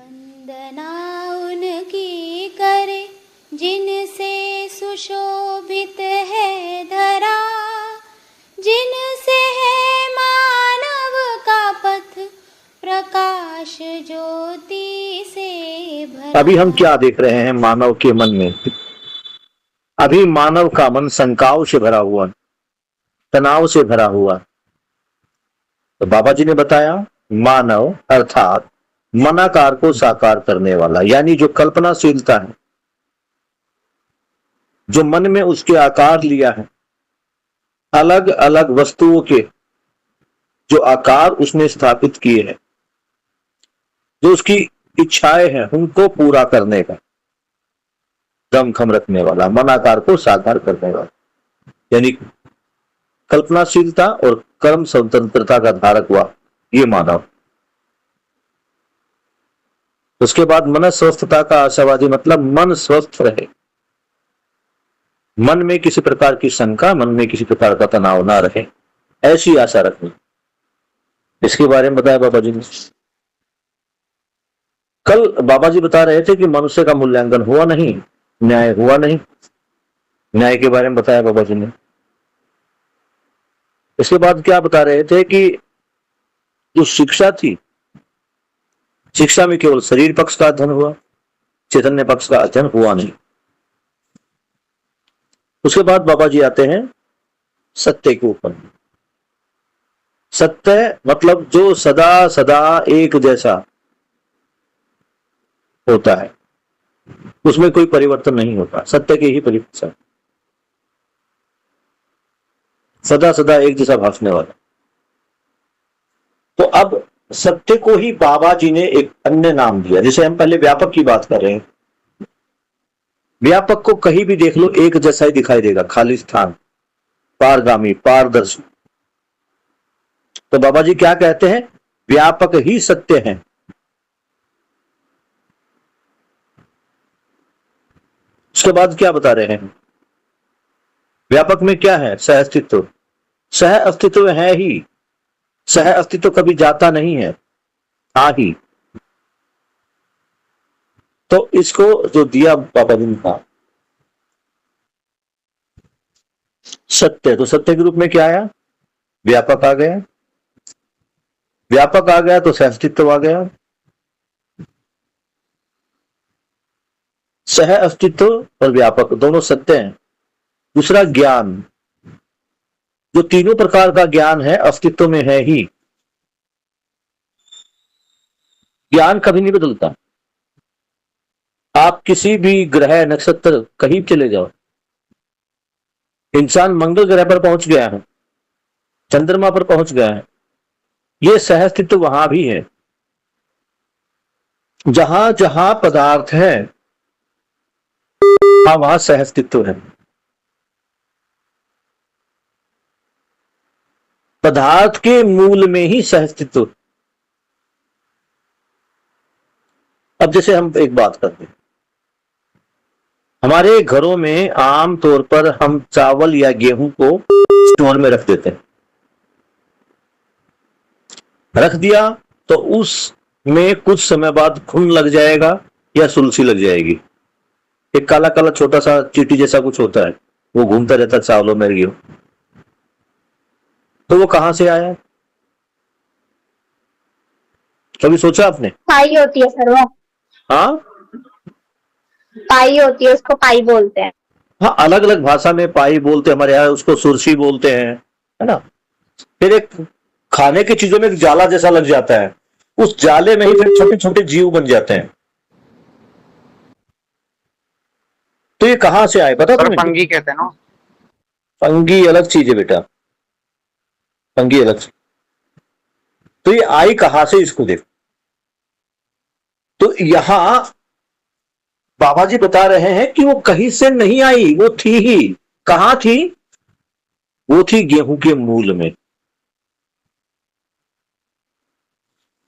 वंदना उनकी करे जिनसे सुशोभित है धरा, जिनसे है मानव का पथ प्रकाश ज्योति से भरा। अभी हम क्या देख रहे हैं मानव के मन में? अभी मानव का मन शंकाओं से भरा हुआ, तनाव से भरा हुआ। तो बाबा जी ने बताया मानव अर्थात मनाकार को साकार करने वाला, यानी जो कल्पनाशीलता है, जो मन में उसके आकार लिया है, अलग अलग वस्तुओं के जो आकार उसने स्थापित किए हैं, जो उसकी इच्छाएं हैं उनको पूरा करने का दमखम रखने वाला, मनाकार को साकार करने वाला, यानी कल्पनाशीलता और कर्म स्वतंत्रता का धारक हुआ ये मानव। उसके बाद मन स्वस्थता का आशावादी, मतलब मन स्वस्थ रहे, मन में किसी प्रकार की शंका, मन में किसी प्रकार का तनाव ना रहे, ऐसी आशा रखनी। इसके बारे में बताया बाबा जी ने। कल बाबा जी बता रहे थे कि मनुष्य का मूल्यांकन हुआ नहीं, न्याय हुआ नहीं। न्याय के बारे में बताया बाबा जी ने। इसके बाद क्या बता रहे थे कि जो शिक्षा थी, शिक्षा में केवल शरीर पक्ष का अध्ययन हुआ, चैतन्य पक्ष का अध्ययन हुआ नहीं। उसके बाद बाबा जी आते हैं सत्य के ऊपर। सत्य मतलब जो सदा सदा एक जैसा होता है, उसमें कोई परिवर्तन नहीं होता, सत्य की ही परिभाषा, सदा सदा एक जैसा भासने वाला। तो अब सत्य को ही बाबा जी ने एक अन्य नाम दिया। जैसे हम पहले व्यापक की बात कर रहे हैं, व्यापक को कहीं भी देख लो एक जैसा ही दिखाई देगा, खाली स्थान, पारगामी, पारदर्शी। तो बाबा जी क्या कहते हैं? व्यापक ही सत्य है। उसके बाद क्या बता रहे हैं? व्यापक में क्या है? सह अस्तित्व। सह अस्तित्व है ही, सह अस्तित्व कभी जाता नहीं है, हाँ ही। तो इसको जो दिया बाबा जी ने कहा सत्य, तो सत्य के रूप में क्या आया? व्यापक आ गया। व्यापक आ गया तो सह अस्तित्व आ गया। सह अस्तित्व और व्यापक दोनों सत्य हैं। दूसरा ज्ञान, जो तीनों प्रकार का ज्ञान है अस्तित्व में है ही। ज्ञान कभी नहीं बदलता। आप किसी भी ग्रह, नक्षत्र, कहीं चले जाओ, इंसान मंगल ग्रह पर पहुंच गया है, चंद्रमा पर पहुंच गया है, यह सह अस्तित्व वहां भी है। जहां जहां पदार्थ है वहां सह अस्तित्व है। पदार्थ के मूल में ही सह अस्तित्व। अब जैसे हम एक बात करते हैं, हमारे घरों में आम तौर पर हम चावल या गेहूं को स्टोर में रख देते हैं। रख दिया तो उसमें कुछ समय बाद खून लग जाएगा या सुलसी लग जाएगी। एक काला काला छोटा सा चींटी जैसा कुछ होता है, वो घूमता रहता है चावलों में, गेहूं। तो वो कहां से आया? कभी सोचा आपने? पाई होती है सर, वो हाँ, पाई होती है, उसको पाई बोलते हैं। हाँ, अलग अलग भाषा में पाई बोलते हैं, हमारे यहाँ उसको सुरसी बोलते हैं, है ना। फिर एक खाने की चीजों में एक जाला जैसा लग जाता है, उस जाले में ही फिर छोटे छोटे जीव बन जाते हैं। तो ये कहां से आए पता तुम्हें? फंगी कहते हैं ना। फंगी अलग चीज है बेटा, फंगी अलग चीज। तो ये आई कहां से, इसको देखो। तो यहां बाबा जी बता रहे हैं कि वो कहीं से नहीं आई, वो थी ही। कहां थी? वो थी गेहूं के मूल में।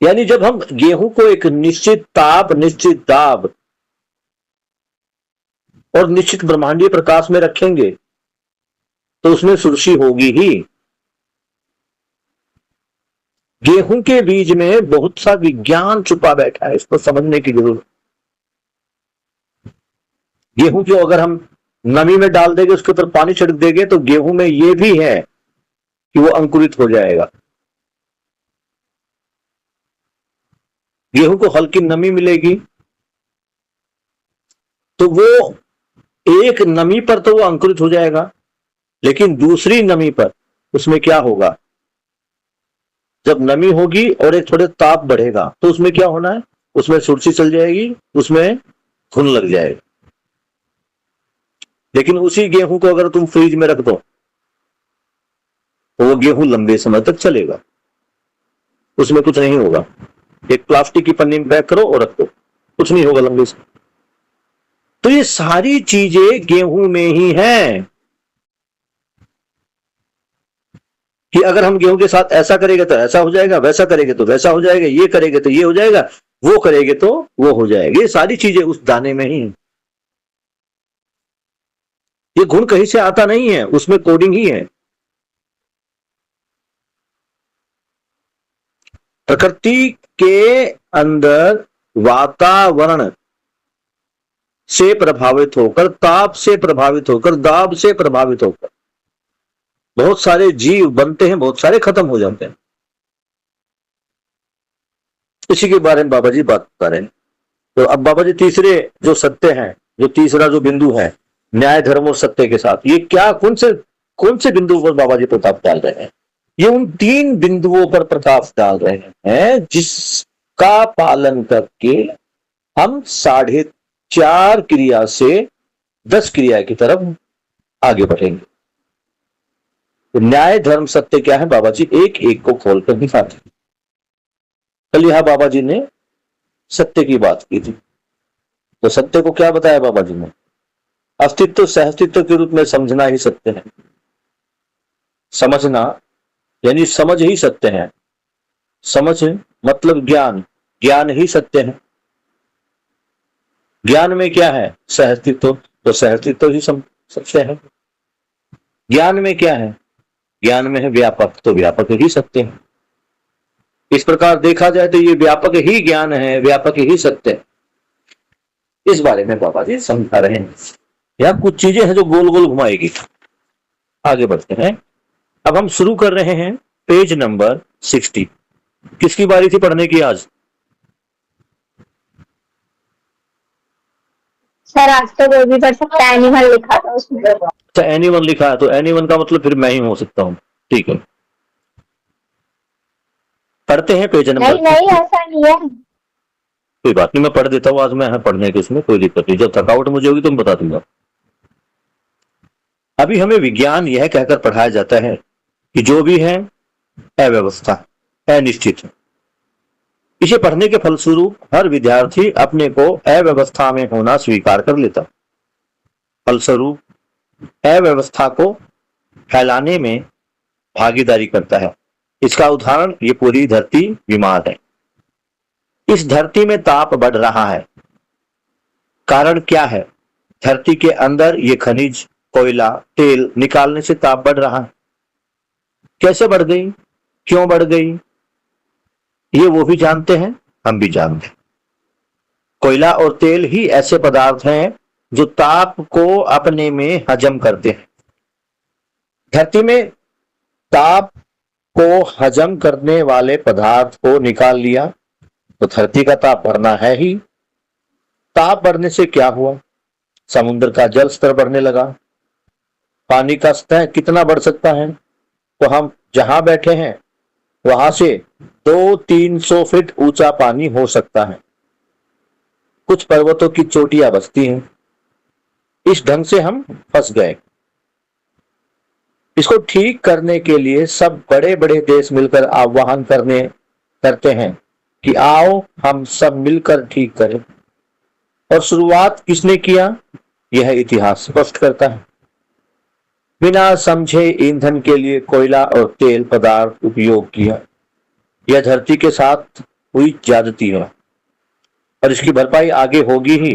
यानी जब हम गेहूं को एक निश्चित ताप, निश्चित दाब और निश्चित ब्रह्मांडीय प्रकाश में रखेंगे तो उसमें सुरसी होगी ही। गेहूं के बीज में बहुत सा विज्ञान छुपा बैठा है, इसको समझने की जरूरत। गेहूं को अगर हम नमी में डाल देंगे, उसके ऊपर पानी छिड़क देंगे, तो गेहूं में यह भी है कि वो अंकुरित हो जाएगा। गेहूं को हल्की नमी मिलेगी तो वो एक नमी पर तो वो अंकुरित हो जाएगा, लेकिन दूसरी नमी पर उसमें क्या होगा, जब नमी होगी और एक थोड़े ताप बढ़ेगा तो उसमें क्या होना है, उसमें सुर्सी चल जाएगी, उसमें घुन लग जाएगा। लेकिन उसी गेहूं को अगर तुम फ्रिज में रख दो तो वो गेहूं लंबे समय तक चलेगा, उसमें कुछ नहीं होगा। एक प्लास्टिक की पन्नी में पैक करो और रख दो, कुछ नहीं होगा लंबे समय। तो ये सारी चीजें गेहूं में ही हैं कि अगर हम गेहूं के साथ ऐसा करेंगे तो ऐसा हो जाएगा, वैसा करेंगे तो वैसा हो जाएगा, ये करेंगे तो ये हो जाएगा, वो करेंगे तो वो हो जाएगा। ये सारी चीजें उस दाने में ही हैं। ये गुण कहीं से आता नहीं है, उसमें कोडिंग ही है। प्रकृति के अंदर वातावरण से प्रभावित होकर, ताप से प्रभावित होकर, दाब से प्रभावित होकर बहुत सारे जीव बनते हैं, बहुत सारे खत्म हो जाते हैं। इसी के बारे में बाबा जी बात कर रहे हैं। तो अब बाबा जी तीसरे जो सत्य हैं, जो तीसरा जो बिंदु है न्याय धर्म और सत्य के साथ, ये क्या कौन से बिंदु पर बाबा जी प्रताप डाल रहे हैं? ये उन 3 बिंदुओं पर प्रकाश डाल रहे हैं जिसका पालन करके हम 4.5 क्रिया से 10 क्रिया की तरफ आगे बढ़ेंगे। तो न्याय धर्म सत्य क्या है, बाबा जी एक एक को खोलकर दिखाते हैं। कल यहां बाबा जी ने सत्य की बात की थी, तो सत्य को क्या बताया बाबा जी ने? अस्तित्व सहअस्तित्व के रूप में समझना ही सत्य है। समझना यानी समझ ही सत्य है। समझ मतलब ज्ञान, ज्ञान ही सत्य है। ज्ञान में क्या है? सहअस्तित्व, तो सहअस्तित्व ही सत्य है। ज्ञान में क्या है? ज्ञान में है व्यापक, तो व्यापक ही सत्य है। इस प्रकार देखा जाए तो ये व्यापक ही ज्ञान है, व्यापक ही सत्य है। इस बारे में बाबा जी समझा रहे हैं। यहां कुछ चीजें हैं जो गोल गोल घुमाएगी। आगे बढ़ते हैं। अब हम शुरू कर रहे हैं पेज नंबर 60। किसकी बारी थी पढ़ने की आज? सर आज तो कोई भी पढ़ सकता है, एनिमल लिखा था उसमें। अच्छा एनीवन लिखा है, तो एनीवन का मतलब फिर मैं ही हो सकता हूं। ठीक है, पढ़ते हैं पेज नंबर। नहीं ऐसा नहीं है। कोई बात नहीं, मैं पढ़ देता हूँ। आज मैं पढ़ने के इसमें कोई दिक्कत नहीं। जब थकावट मुझे होगी तो मैं बता दूंगा। अभी हमें विज्ञान यह कहकर पढ़ाया जाता है कि जो भी है अव्यवस्था, अनिश्चित है। इसे पढ़ने के फलस्वरूप हर विद्यार्थी अपने को अव्यवस्था में होना स्वीकार कर लेता। फलस्वरूप अव्यवस्था को फैलाने में भागीदारी करता है। इसका उदाहरण ये पूरी धरती बीमार है। इस धरती में ताप बढ़ रहा है। कारण क्या है? धरती के अंदर ये खनिज, कोयला, तेल निकालने से ताप बढ़ रहा है। कैसे बढ़ गई, क्यों बढ़ गई, ये वो भी जानते हैं, हम भी जानते हैं। कोयला और तेल ही ऐसे पदार्थ हैं जो ताप को अपने में हजम करते हैं। धरती में ताप को हजम करने वाले पदार्थ को निकाल लिया तो धरती का ताप बढ़ना है ही। ताप बढ़ने से क्या हुआ? समुद्र का जल स्तर बढ़ने लगा। पानी का स्तर कितना बढ़ सकता है? तो हम जहां बैठे हैं वहां से 200-300 फीट ऊंचा पानी हो सकता है। कुछ पर्वतों की चोटियां बसती हैं। इस ढंग से हम फंस गए। इसको ठीक करने के लिए सब बड़े बड़े देश मिलकर आह्वान करते हैं कि आओ हम सब मिलकर ठीक करें। और शुरुआत किसने किया? यह इतिहास स्पष्ट करता है। बिना समझे ईंधन के लिए कोयला और तेल पदार्थ उपयोग किया। यह धरती के साथ हुई ज्यादती है और इसकी भरपाई आगे होगी ही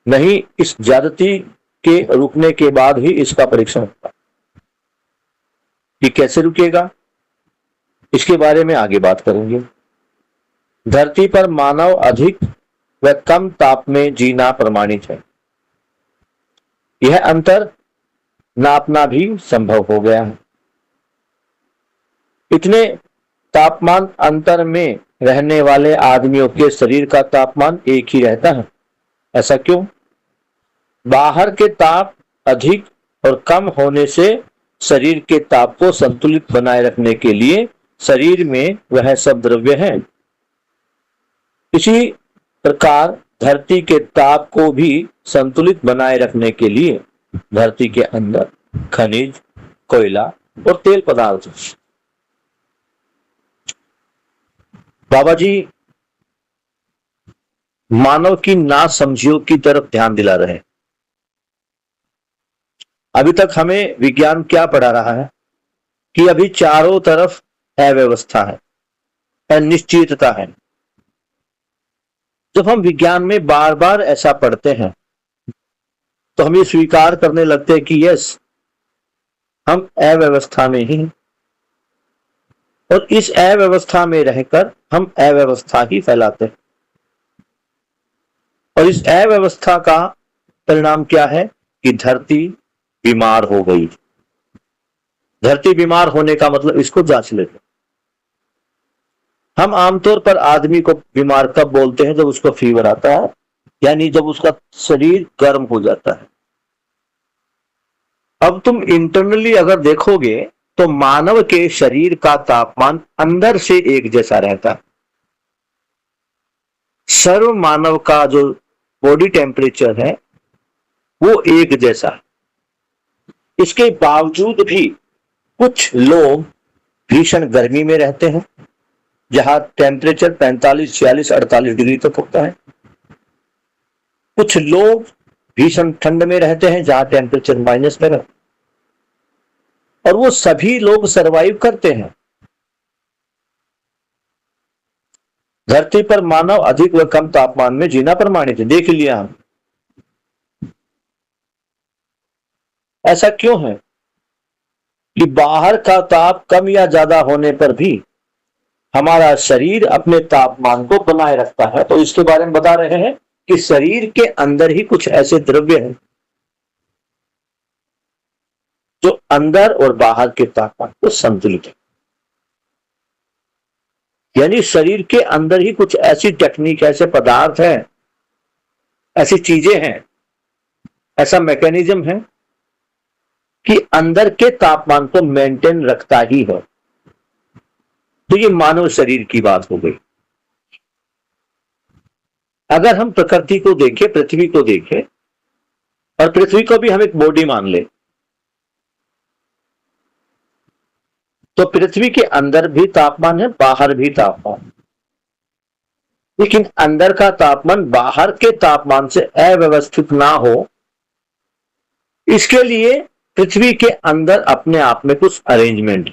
नहीं। इस ज्यादती के रुकने के बाद ही इसका परीक्षण होगा। ये कैसे रुकेगा? इसके बारे में आगे बात करेंगे। धरती पर मानव अधिक व कम ताप में जीना प्रमाणित है। यह अंतर नापना भी संभव हो गया है। इतने तापमान अंतर में रहने वाले आदमियों के शरीर का तापमान एक ही रहता है। ऐसा क्यों? बाहर के ताप अधिक और कम होने से शरीर के ताप को संतुलित बनाए रखने के लिए शरीर में वह सब द्रव्य हैं। इसी प्रकार धरती के ताप को भी संतुलित बनाए रखने के लिए धरती के अंदर खनिज, कोयला और तेल पदार्थ। बाबा जी मानव की नासमझियों की तरफ ध्यान दिला रहे हैं। अभी तक हमें विज्ञान क्या पढ़ा रहा है कि अभी चारों तरफ अव्यवस्था है, अनिश्चितता है। जब हम विज्ञान में बार बार ऐसा पढ़ते हैं तो हम ये स्वीकार करने लगते हैं कि यस, हम अव्यवस्था में ही हैं और इस अव्यवस्था में रहकर हम अव्यवस्था ही फैलाते हैं। और इस अव्यवस्था का परिणाम क्या है कि धरती बीमार हो गई। धरती बीमार होने का मतलब इसको जांच लेते। हम आमतौर पर आदमी को बीमार कब बोलते हैं? जब उसको फीवर आता है, यानी जब उसका शरीर गर्म हो जाता है। अब तुम इंटरनली अगर देखोगे तो मानव के शरीर का तापमान अंदर से एक जैसा रहता है। सर्व मानव का जो बॉडी टेम्परेचर है वो एक जैसा है। इसके बावजूद भी कुछ लोग भीषण गर्मी में रहते हैं जहां टेम्परेचर 45, 46, 48 डिग्री तक होता है। कुछ लोग भीषण ठंड में रहते हैं जहां टेम्परेचर माइनस में रहता है। और वो सभी लोग सरवाइव करते हैं। धरती पर मानव अधिक व कम तापमान में जीना प्रमाणित है। देख लिया हम। ऐसा क्यों है कि बाहर का ताप कम या ज्यादा होने पर भी हमारा शरीर अपने तापमान को बनाए रखता है? तो इसके बारे में बता रहे हैं कि शरीर के अंदर ही कुछ ऐसे द्रव्य हैं जो अंदर और बाहर के तापमान को संतुलित है। यानी शरीर के अंदर ही कुछ ऐसी टेक्निक, ऐसे पदार्थ हैं, ऐसी चीजें हैं, ऐसा मैकेनिज्म है कि अंदर के तापमान को मेंटेन रखता ही है। तो ये मानव शरीर की बात हो गई। अगर हम प्रकृति को देखें, पृथ्वी को देखें और पृथ्वी को भी हम एक बॉडी मान ले, तो पृथ्वी के अंदर भी तापमान है, बाहर भी तापमान। लेकिन अंदर का तापमान बाहर के तापमान से अव्यवस्थित ना हो, इसके लिए पृथ्वी के अंदर अपने आप में कुछ अरेंजमेंट।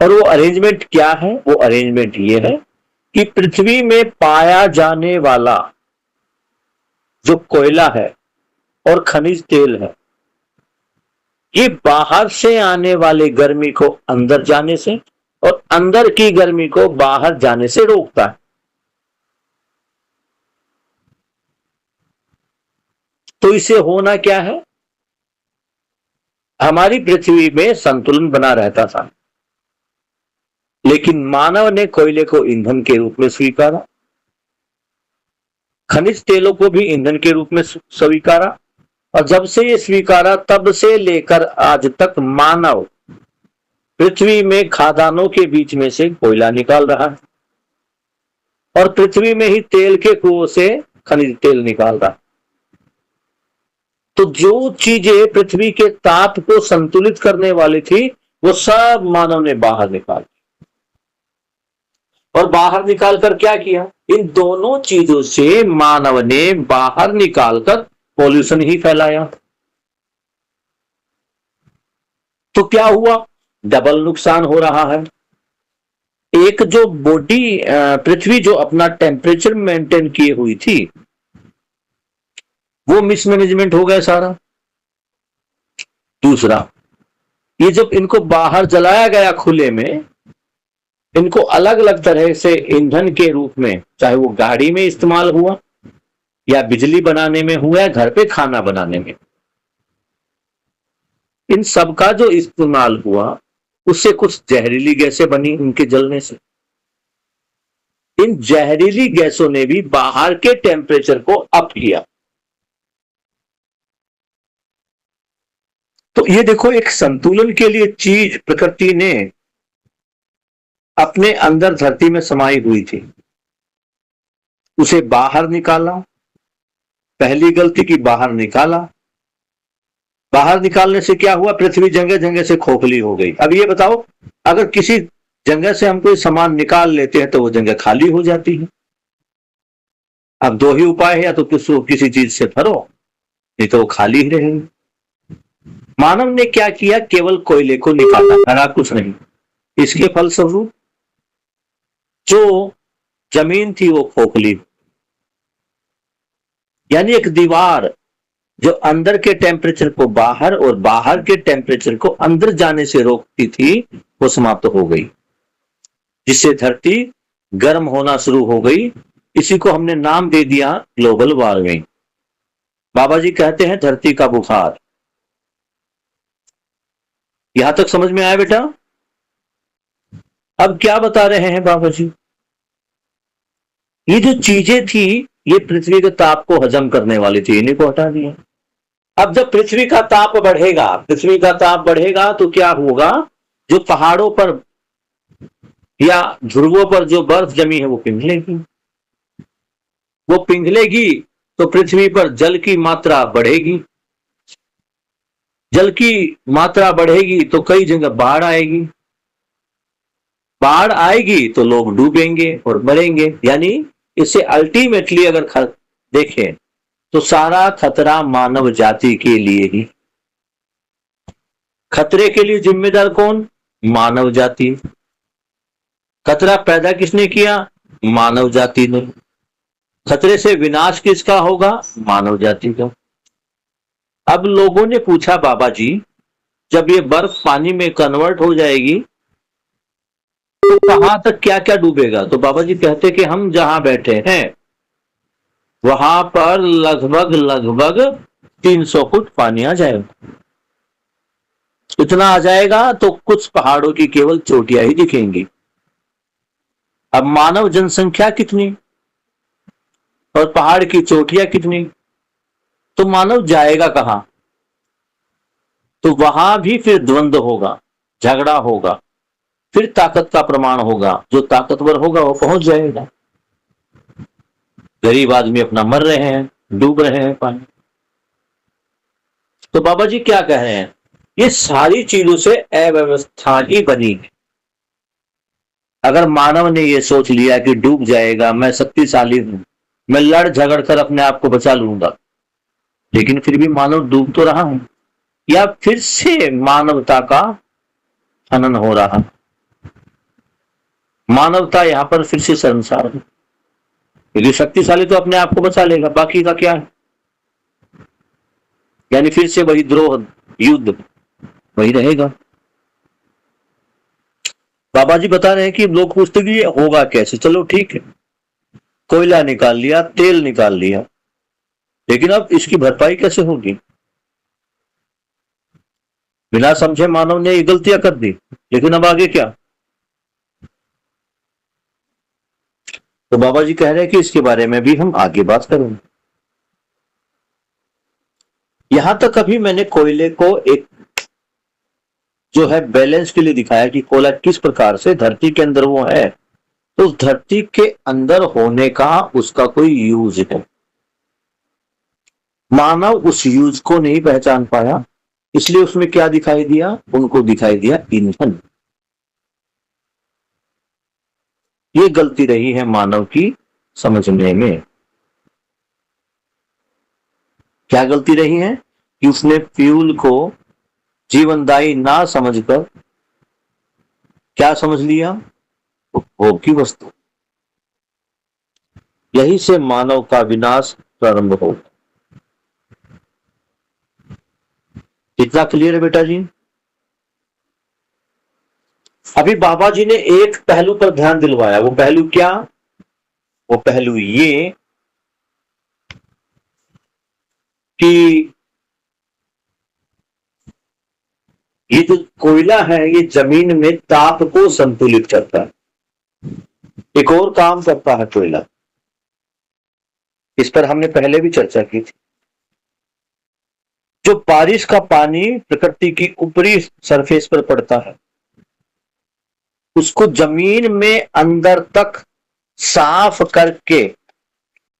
और वो अरेंजमेंट क्या है? वो अरेंजमेंट ये है कि पृथ्वी में पाया जाने वाला जो कोयला है और खनिज तेल है, ये बाहर से आने वाले गर्मी को अंदर जाने से और अंदर की गर्मी को बाहर जाने से रोकता है। तो इसे होना क्या है? हमारी पृथ्वी में संतुलन बना रहता था, लेकिन मानव ने कोयले को ईंधन के रूप में स्वीकारा, खनिज तेलों को भी ईंधन के रूप में स्वीकारा। और जब से ये स्वीकारा तब से लेकर आज तक मानव पृथ्वी में खादानों के बीच में से कोयला निकाल रहा है और पृथ्वी में ही तेल के कुओं से खनिज तेल निकाल रहा है। तो जो चीजें पृथ्वी के ताप को संतुलित करने वाली थी वो सब मानव ने बाहर निकाल दी। और बाहर निकालकर क्या किया? इन दोनों चीजों से मानव ने बाहर निकालकर पॉल्यूशन ही फैलाया। तो क्या हुआ? डबल नुकसान हो रहा है। एक जो बॉडी, पृथ्वी जो अपना टेम्परेचर मेंटेन किए हुई थी, वो मिसमैनेजमेंट हो गया सारा। दूसरा, ये जब इनको बाहर जलाया गया खुले में, इनको अलग अलग तरह से ईंधन के रूप में, चाहे वो गाड़ी में इस्तेमाल हुआ या बिजली बनाने में हुआ या घर पे खाना बनाने में, इन सब का जो इस्तेमाल हुआ उससे कुछ जहरीली गैसें बनी इनके जलने से। इन जहरीली गैसों ने भी बाहर के टेम्परेचर को अप किया। तो ये देखो, एक संतुलन के लिए चीज प्रकृति ने अपने अंदर धरती में समाई हुई थी, उसे बाहर निकाला। पहली गलती की, बाहर निकाला। बाहर निकालने से क्या हुआ? पृथ्वी जगह जगह से खोखली हो गई। अब ये बताओ, अगर किसी जगह से हम कोई सामान निकाल लेते हैं तो वो जगह खाली हो जाती है। अब दो ही उपाय है, या तो किसी चीज से भरो, नहीं तो वो खाली ही रहेगी। मानव ने क्या किया? केवल कोयले को निकाला, करा कुछ नहीं। इसके फलस्वरूप जो जमीन थी वो खोखली, यानी एक दीवार जो अंदर के टेम्परेचर को बाहर और बाहर के टेम्परेचर को अंदर जाने से रोकती थी, वो समाप्त हो गई, जिससे धरती गर्म होना शुरू हो गई। इसी को हमने नाम दे दिया ग्लोबल वार्मिंग। बाबा जी कहते हैं धरती का बुखार। यहां तक समझ में आया बेटा? अब क्या बता रहे हैं बाबा जी? ये जो चीजें थी ये पृथ्वी के ताप को हजम करने वाली थी, इन्हीं को हटा दिया। अब जब पृथ्वी का ताप बढ़ेगा, पृथ्वी का ताप बढ़ेगा तो क्या होगा? जो पहाड़ों पर या ध्रुवों पर जो बर्फ जमी है वो पिघलेगी। वो पिघलेगी तो पृथ्वी पर जल की मात्रा बढ़ेगी। जल की मात्रा बढ़ेगी तो कई जगह बाढ़ आएगी। बाढ़ आएगी तो लोग डूबेंगे और मरेंगे। यानी इससे अल्टीमेटली अगर देखें तो सारा खतरा मानव जाति के लिए ही। खतरे के लिए जिम्मेदार कौन? मानव जाति। खतरा पैदा किसने किया? मानव जाति ने। खतरे से विनाश किसका होगा? मानव जाति का। अब लोगों ने पूछा बाबा जी, जब ये बर्फ पानी में कन्वर्ट हो जाएगी तो कहां तक क्या क्या डूबेगा? तो बाबा जी कहते कि हम जहां बैठे हैं वहां पर लगभग 300 फुट पानी आ जाएगा। इतना आ जाएगा तो कुछ पहाड़ों की केवल चोटियां ही दिखेंगी। अब मानव जनसंख्या कितनी और पहाड़ की चोटियां कितनी, तो मानव जाएगा कहां? तो वहां भी फिर द्वंद्व होगा, झगड़ा होगा, फिर ताकत का प्रमाण होगा। जो ताकतवर होगा वो पहुंच जाएगा। गरीब आदमी अपना मर रहे हैं, डूब रहे हैं पानी। तो बाबा जी क्या कह रहे हैं? ये सारी चीजों से अव्यवस्था ही बनी है। अगर मानव ने ये सोच लिया कि डूब जाएगा, मैं शक्तिशाली हूं, मैं लड़ झगड़ कर अपने आप को बचा लूंगा, लेकिन फिर भी मानव डूब तो रहा है, या फिर से मानवता का हनन हो रहा है। मानवता यहां पर फिर से शर्मसार है, क्योंकि शक्तिशाली तो अपने आप को बचा लेगा, बाकी का क्या है? यानी फिर से वही द्रोह, युद्ध वही रहेगा। बाबा जी बता रहे हैं कि लोग पूछते कि ये होगा कैसे? चलो ठीक है, कोयला निकाल लिया, तेल निकाल लिया, लेकिन अब इसकी भरपाई कैसे होगी? बिना समझे मानव ने ये गलतियां कर दी, लेकिन अब आगे क्या? तो बाबा जी कह रहे हैं कि इसके बारे में भी हम आगे बात करेंगे। यहां तक अभी मैंने कोयले को एक जो है बैलेंस के लिए दिखाया कि कोयला किस प्रकार से धरती के अंदर वो है, तो उस धरती के अंदर होने का उसका कोई यूज है। मानव उस यूज को नहीं पहचान पाया, इसलिए उसमें क्या दिखाई दिया? उनको दिखाई दिया ईंधन। ये गलती रही है मानव की समझने में। क्या गलती रही है? कि उसने फ्यूल को जीवनदायी ना समझकर क्या समझ लिया? उपभोग की वस्तु। यही से मानव का विनाश प्रारंभ होगा। इतना क्लियर है बेटा जी? अभी बाबा जी ने एक पहलू पर ध्यान दिलवाया। वो पहलू क्या? वो पहलू ये कि ये जो कोयला है ये जमीन में ताप को संतुलित करता है। एक और काम करता है कोयला, इस पर हमने पहले भी चर्चा की थी। जो बारिश का पानी प्रकृति की ऊपरी सरफेस पर पड़ता है उसको जमीन में अंदर तक साफ करके,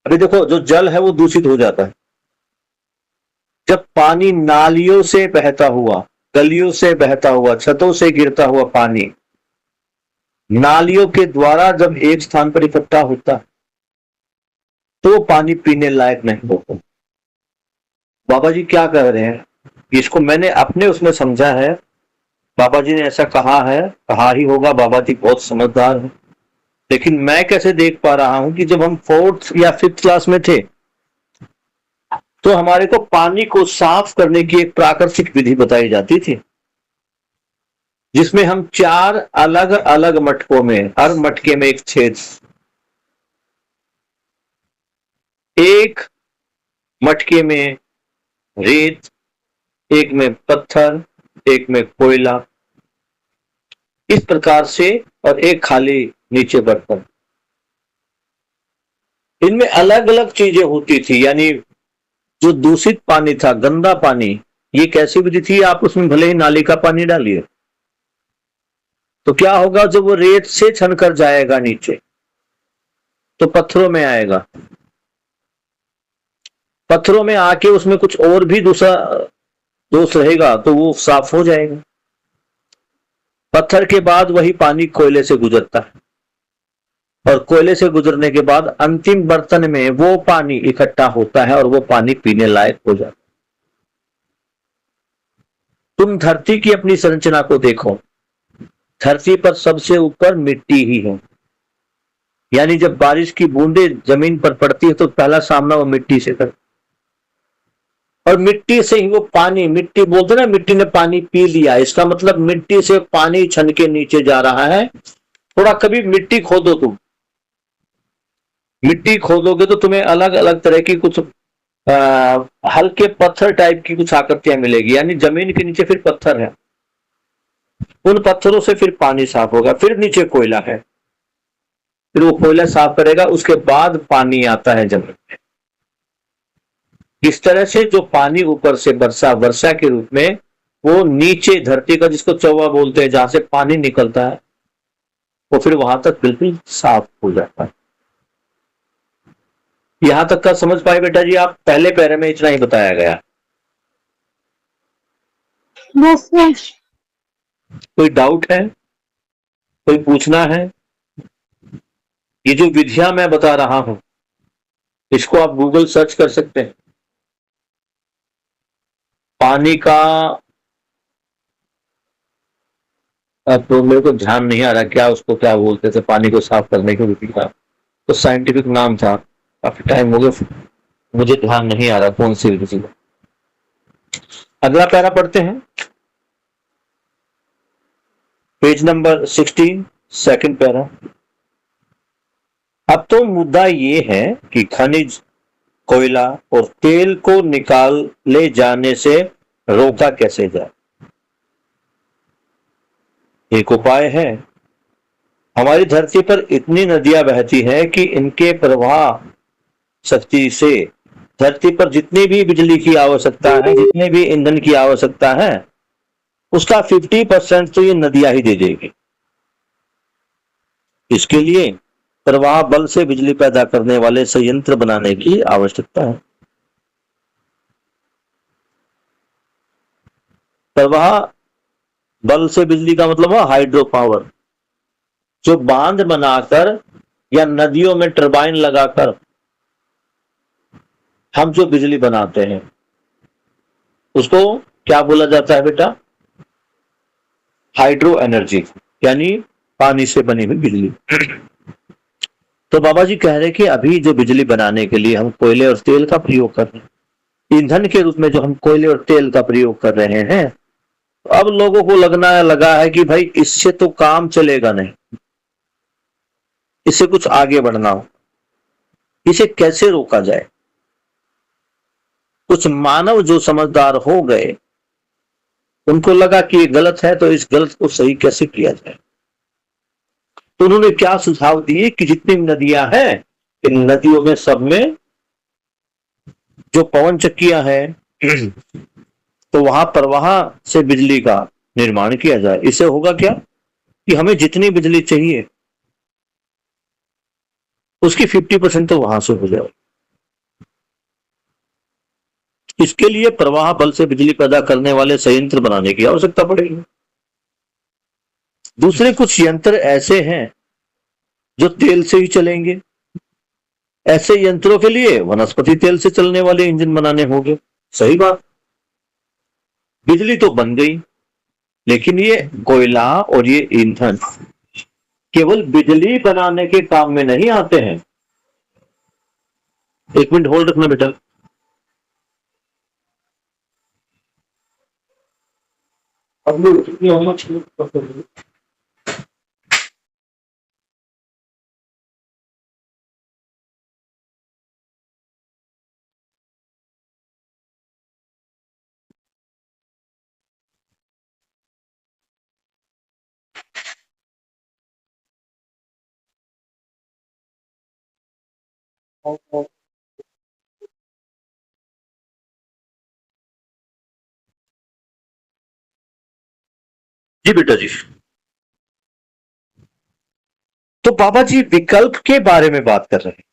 अभी देखो जो जल है वो दूषित हो जाता है। जब पानी नालियों से बहता हुआ, गलियों से बहता हुआ, छतों से गिरता हुआ पानी नालियों के द्वारा जब एक स्थान पर इकट्ठा होता है तो वो पानी पीने लायक नहीं होता। बाबा जी क्या कह रहे हैं, इसको मैंने अपने उसमें समझा है। बाबा जी ने ऐसा कहा है, कहा ही होगा, बाबा जी बहुत समझदार है। लेकिन मैं कैसे देख पा रहा हूं कि जब हम 4th या 5th क्लास में थे तो हमारे को पानी को साफ करने की एक प्राकृतिक विधि बताई जाती थी, जिसमें हम 4 अलग अलग मटकों में, हर मटके में एक छेद, एक मटके में रेत, एक में पत्थर, एक में कोयला, इस प्रकार से, और एक खाली नीचे बर्तन। इनमें अलग अलग चीजें होती थी। यानी जो दूषित पानी था, गंदा पानी, ये कैसी विधि थी, आप उसमें भले ही नाली का पानी डालिए तो क्या होगा, जब वो रेत से छनकर जाएगा नीचे तो पत्थरों में आएगा, पत्थरों में आके उसमें कुछ और भी दूसरा दोष रहेगा तो वो साफ हो जाएगा। पत्थर के बाद वही पानी कोयले से गुजरता है और कोयले से गुजरने के बाद अंतिम बर्तन में वो पानी इकट्ठा होता है और वो पानी पीने लायक हो जाता है। तुम धरती की अपनी संरचना को देखो, धरती पर सबसे ऊपर मिट्टी ही है। यानी जब बारिश की बूंदें जमीन पर पड़ती है तो पहला सामना वो मिट्टी से करती, और मिट्टी से ही वो पानी, मिट्टी बोलते ना, मिट्टी ने पानी पी लिया, इसका मतलब मिट्टी से पानी छन के नीचे जा रहा है। थोड़ा कभी मिट्टी खोदो, तुम मिट्टी खोदोगे तो तुम्हें अलग अलग तरह की कुछ हल्के पत्थर टाइप की कुछ आकृतियां मिलेगी। यानी जमीन के नीचे फिर पत्थर है, उन पत्थरों से फिर पानी साफ होगा, फिर नीचे कोयला है, फिर वो कोयला साफ करेगा, उसके बाद पानी आता है जमीन में। इस तरह से जो पानी ऊपर से वर्षा के रूप में वो नीचे धरती का, जिसको चौवा बोलते हैं, जहां से पानी निकलता है, वो फिर वहां तक बिल्कुल साफ हो जाता है। यहां तक का समझ पाए बेटा जी आप? पहले पैरे में इतना ही बताया गया। कोई डाउट है, कोई पूछना है? ये जो विधियां मैं बता रहा हूं इसको आप गूगल सर्च कर सकते हैं। पानी का, अब तो मेरे को ध्यान नहीं आ रहा क्या उसको क्या बोलते थे, पानी को साफ करने की विधि का तो साइंटिफिक नाम था, काफी टाइम हो गया, मुझे ध्यान नहीं आ रहा कौन सी विधि का। अगला पैरा पढ़ते हैं, पेज नंबर 16, सेकंड पैरा। अब तो मुद्दा ये है कि खनिज, कोयला और तेल को निकाल ले जाने से रोका कैसे जाए। एक उपाय है, हमारी धरती पर इतनी नदियां बहती हैं कि इनके प्रवाह शक्ति से धरती पर जितनी भी बिजली की आवश्यकता है, जितने भी ईंधन की आवश्यकता है, उसका 50% तो ये नदियां ही दे देगी। इसके लिए प्रवाह बल से बिजली पैदा करने वाले संयंत्र बनाने की आवश्यकता है। प्रवाह बल से बिजली का मतलब है हाइड्रो पावर, जो बांध बनाकर या नदियों में टरबाइन लगाकर हम जो बिजली बनाते हैं उसको क्या बोला जाता है बेटा? हाइड्रो एनर्जी, यानी पानी से बनी हुई बिजली। तो बाबा जी कह रहे कि अभी जो बिजली बनाने के लिए हम कोयले और तेल का प्रयोग कर रहे हैं, ईंधन के रूप में जो हम कोयले और तेल का प्रयोग कर रहे हैं, अब लोगों को लगा है कि भाई इससे तो काम चलेगा नहीं, इससे कुछ आगे बढ़ना हो, इसे कैसे रोका जाए। कुछ मानव जो समझदार हो गए, उनको लगा कि ये गलत है, तो इस गलत को सही कैसे किया जाए। तो उन्होंने क्या सुझाव दिए कि जितनी नदियां हैं, इन नदियों में सब में जो पवन चक्कियां हैं तो वहां प्रवाह से बिजली का निर्माण किया जाए। इससे होगा क्या कि हमें जितनी बिजली चाहिए उसकी 50% तो वहां से हो जाए। इसके लिए प्रवाह बल से बिजली पैदा करने वाले संयंत्र बनाने की आवश्यकता पड़ेगी। दूसरे कुछ यंत्र ऐसे हैं जो तेल से ही चलेंगे। ऐसे यंत्रों के लिए वनस्पति तेल से चलने वाले इंजन बनाने होंगे। सही बात। बिजली तो बन गई, लेकिन ये कोयला और ये ईंधन केवल बिजली बनाने के काम में नहीं आते हैं। एक मिनट होल्ड रखना बेटा। अब लोग कितनी होना चाहिए। जी बेटा जी। तो बाबा जी विकल्प के बारे में बात कर रहे हैं।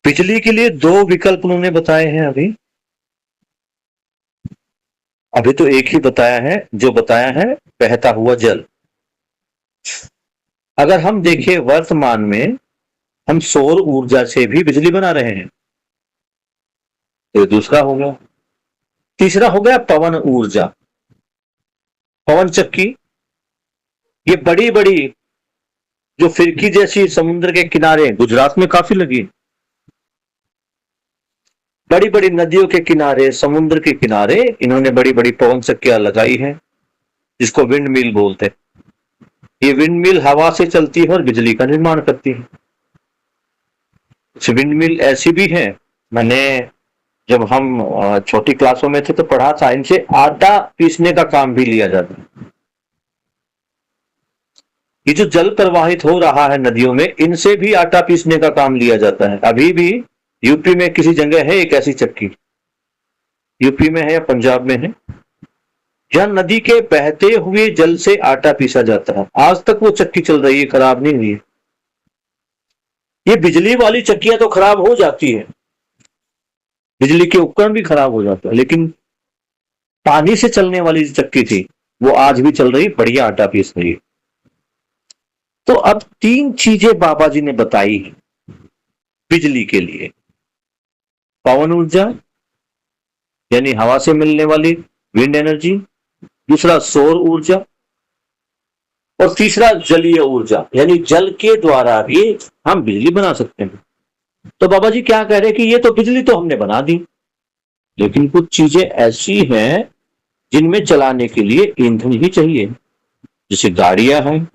बिजली के लिए 2 विकल्प उन्होंने बताए हैं। अभी तो एक ही बताया है, जो बताया है बहता हुआ जल। अगर हम देखें वर्तमान में हम सौर ऊर्जा से भी बिजली बना रहे हैं, तो दूसरा हो गया। तीसरा हो गया पवन ऊर्जा, पवन चक्की। ये बड़ी बड़ी जो फिरकी जैसी समुद्र के किनारे, गुजरात में काफी लगी, बड़ी बड़ी नदियों के किनारे, समुद्र के किनारे इन्होंने बड़ी बड़ी पवन चक्कियां लगाई हैं, जिसको विंड मिल बोलते हैं। ये विंड मिल हवा से चलती है और बिजली का निर्माण करती है। विंड मिल ऐसी भी है, मैंने जब हम छोटी क्लासों में थे तो पढ़ा था, इनसे आटा पीसने का काम भी लिया जाता है। ये जो जल प्रवाहित हो रहा है नदियों में, इनसे भी आटा पीसने का काम लिया जाता है। अभी भी यूपी में किसी जगह है एक ऐसी चक्की, यूपी में है या पंजाब में है, जहां नदी के बहते हुए जल से आटा पीसा जाता है। आज तक वो चक्की चल रही है, खराब नहीं हुई है। ये बिजली वाली चक्कियां तो खराब हो जाती है, बिजली के उपकरण भी खराब हो जाते हैं, लेकिन पानी से चलने वाली जो चक्की थी वो आज भी चल रही, बढ़िया आटा पीस रही है। तो अब 3 चीजें बाबा जी ने बताई बिजली के लिए। पवन ऊर्जा यानी हवा से मिलने वाली विंड एनर्जी, दूसरा सौर ऊर्जा, और तीसरा जलीय ऊर्जा यानी जल के द्वारा भी हम बिजली बना सकते हैं। तो बाबा जी क्या कह रहे हैं कि ये तो बिजली तो हमने बना दी, लेकिन कुछ चीजें ऐसी हैं जिनमें चलाने के लिए ईंधन ही चाहिए, जैसे गाड़ियां हैं,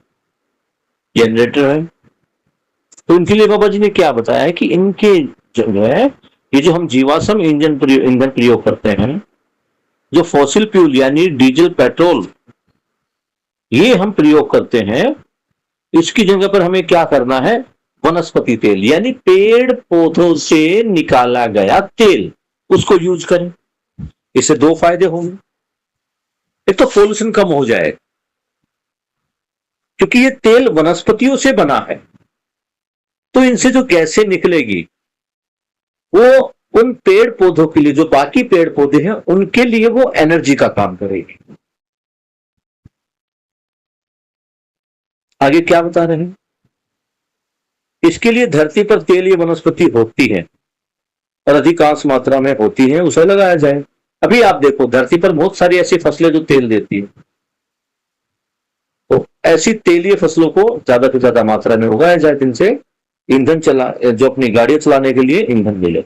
जनरेटर है। तो इनके लिए बाबा जी ने क्या बताया है कि इनके जगह ये जो हम जीवाश्म ईंधन प्रयोग करते हैं, जो फॉसिल फ्यूल यानी डीजल, पेट्रोल, ये हम प्रयोग करते हैं, इसकी जगह पर हमें क्या करना है, वनस्पति तेल यानी पेड़ पौधों से निकाला गया तेल, उसको यूज करें। इससे 2 फायदे होंगे। एक तो पोल्यूशन कम हो जाएगा, क्योंकि ये तेल वनस्पतियों से बना है, तो इनसे जो गैसें निकलेगी वो उन पेड़ पौधों के लिए, जो बाकी पेड़ पौधे हैं उनके लिए वो एनर्जी का काम करेगी। आगे क्या बता रहे हैं, इसके लिए धरती पर तेल, ये वनस्पति होती है और अधिकांश मात्रा में होती है, उसे लगाया जाए। अभी आप देखो धरती पर बहुत सारी ऐसी फसलें जो तेल देती है, तो ऐसी तेलीय फसलों को ज्यादा से ज्यादा मात्रा में उगाया जाए, जिनसे ईंधन जो अपनी गाड़ियां चलाने के लिए ईंधन मिले।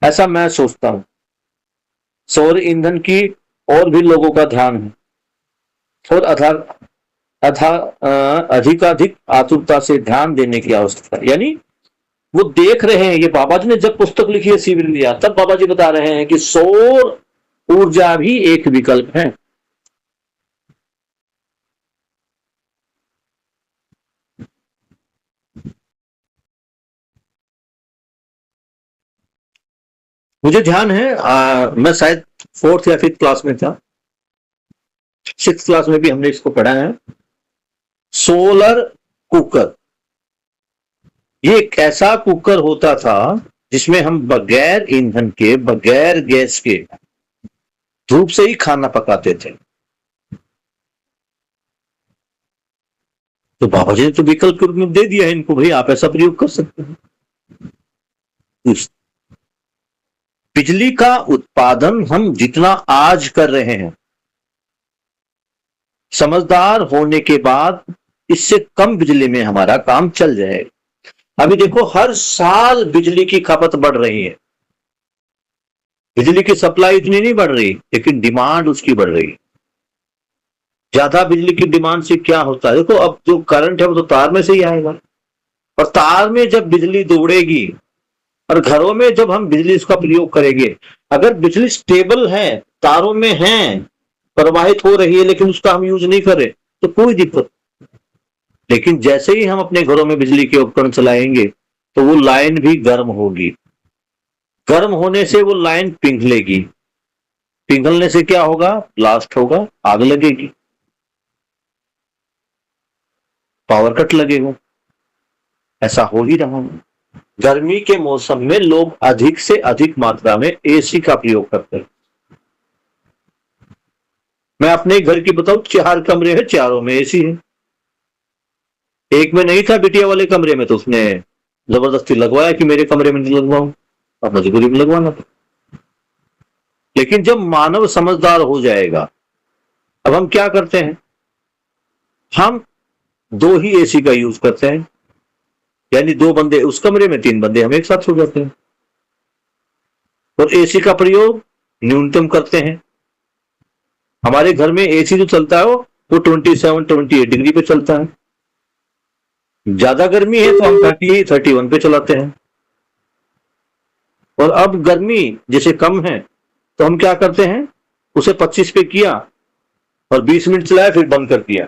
ऐसा मैं सोचता हूं। सौर ईंधन की और भी लोगों का ध्यान है और अधिकाधिक आतुरता से ध्यान देने की आवश्यकता है। यानी वो देख रहे हैं, ये बाबा जी ने जब पुस्तक लिखी है शिविर लिया, तब बाबा जी बता रहे हैं कि सौर ऊर्जा भी एक विकल्प है। मुझे ध्यान है मैं शायद 4th या 5th क्लास में था, 6th क्लास में भी हमने इसको पढ़ा है। सोलर कुकर, ये एक ऐसा कुकर होता था जिसमें हम बगैर ईंधन के, बगैर गैस के, धूप से ही खाना पकाते थे। तो बाबा जी ने तो विकल्प के रूप में दे दिया है इनको, भाई आप ऐसा प्रयोग कर सकते हैं। बिजली का उत्पादन हम जितना आज कर रहे हैं, समझदार होने के बाद इससे कम बिजली में हमारा काम चल जाएगा। अभी देखो हर साल बिजली की खपत बढ़ रही है, बिजली की सप्लाई इतनी नहीं बढ़ रही, लेकिन डिमांड उसकी बढ़ रही है। ज्यादा बिजली की डिमांड से क्या होता है, देखो अब जो करंट है वो तो तार में से ही आएगा, और तार में जब बिजली दौड़ेगी और घरों में जब हम बिजली इसका प्रयोग करेंगे, अगर बिजली स्टेबल है, तारों में है, प्रवाहित हो रही है, लेकिन उसका हम यूज नहीं करें तो कोई दिक्कत। लेकिन जैसे ही हम अपने घरों में बिजली के उपकरण चलाएंगे तो वो लाइन भी गर्म होगी, गर्म होने से वो लाइन पिघलेगी, पिघलने से क्या होगा, ब्लास्ट होगा, आग लगेगी, पावर कट लगेगा। ऐसा हो ही रहा है। गर्मी के मौसम में लोग अधिक से अधिक मात्रा में एसी का प्रयोग करते हैं। मैं अपने घर की बताऊं, 4 कमरे हैं, चारों में एसी है। एक में नहीं था बिटिया वाले कमरे में, तो उसने जबरदस्ती लगवाया कि मेरे कमरे में नहीं लगवाऊं, अब मजबूरी में लगवाना था। लेकिन जब मानव समझदार हो जाएगा, अब हम क्या करते हैं, हम 2 ही एसी का यूज करते हैं, यानी 2 बंदे उस कमरे में, 3 बंदे हम एक साथ सो जाते हैं, और एसी का प्रयोग न्यूनतम करते हैं। हमारे घर में एसी जो चलता है वो 27-28 डिग्री पे चलता है। ज्यादा गर्मी है तो हम 30-31 पे चलाते हैं। और अब गर्मी जैसे कम है तो हम क्या करते हैं, उसे 25 पे किया और 20 मिनट चलाया, फिर बंद कर दिया,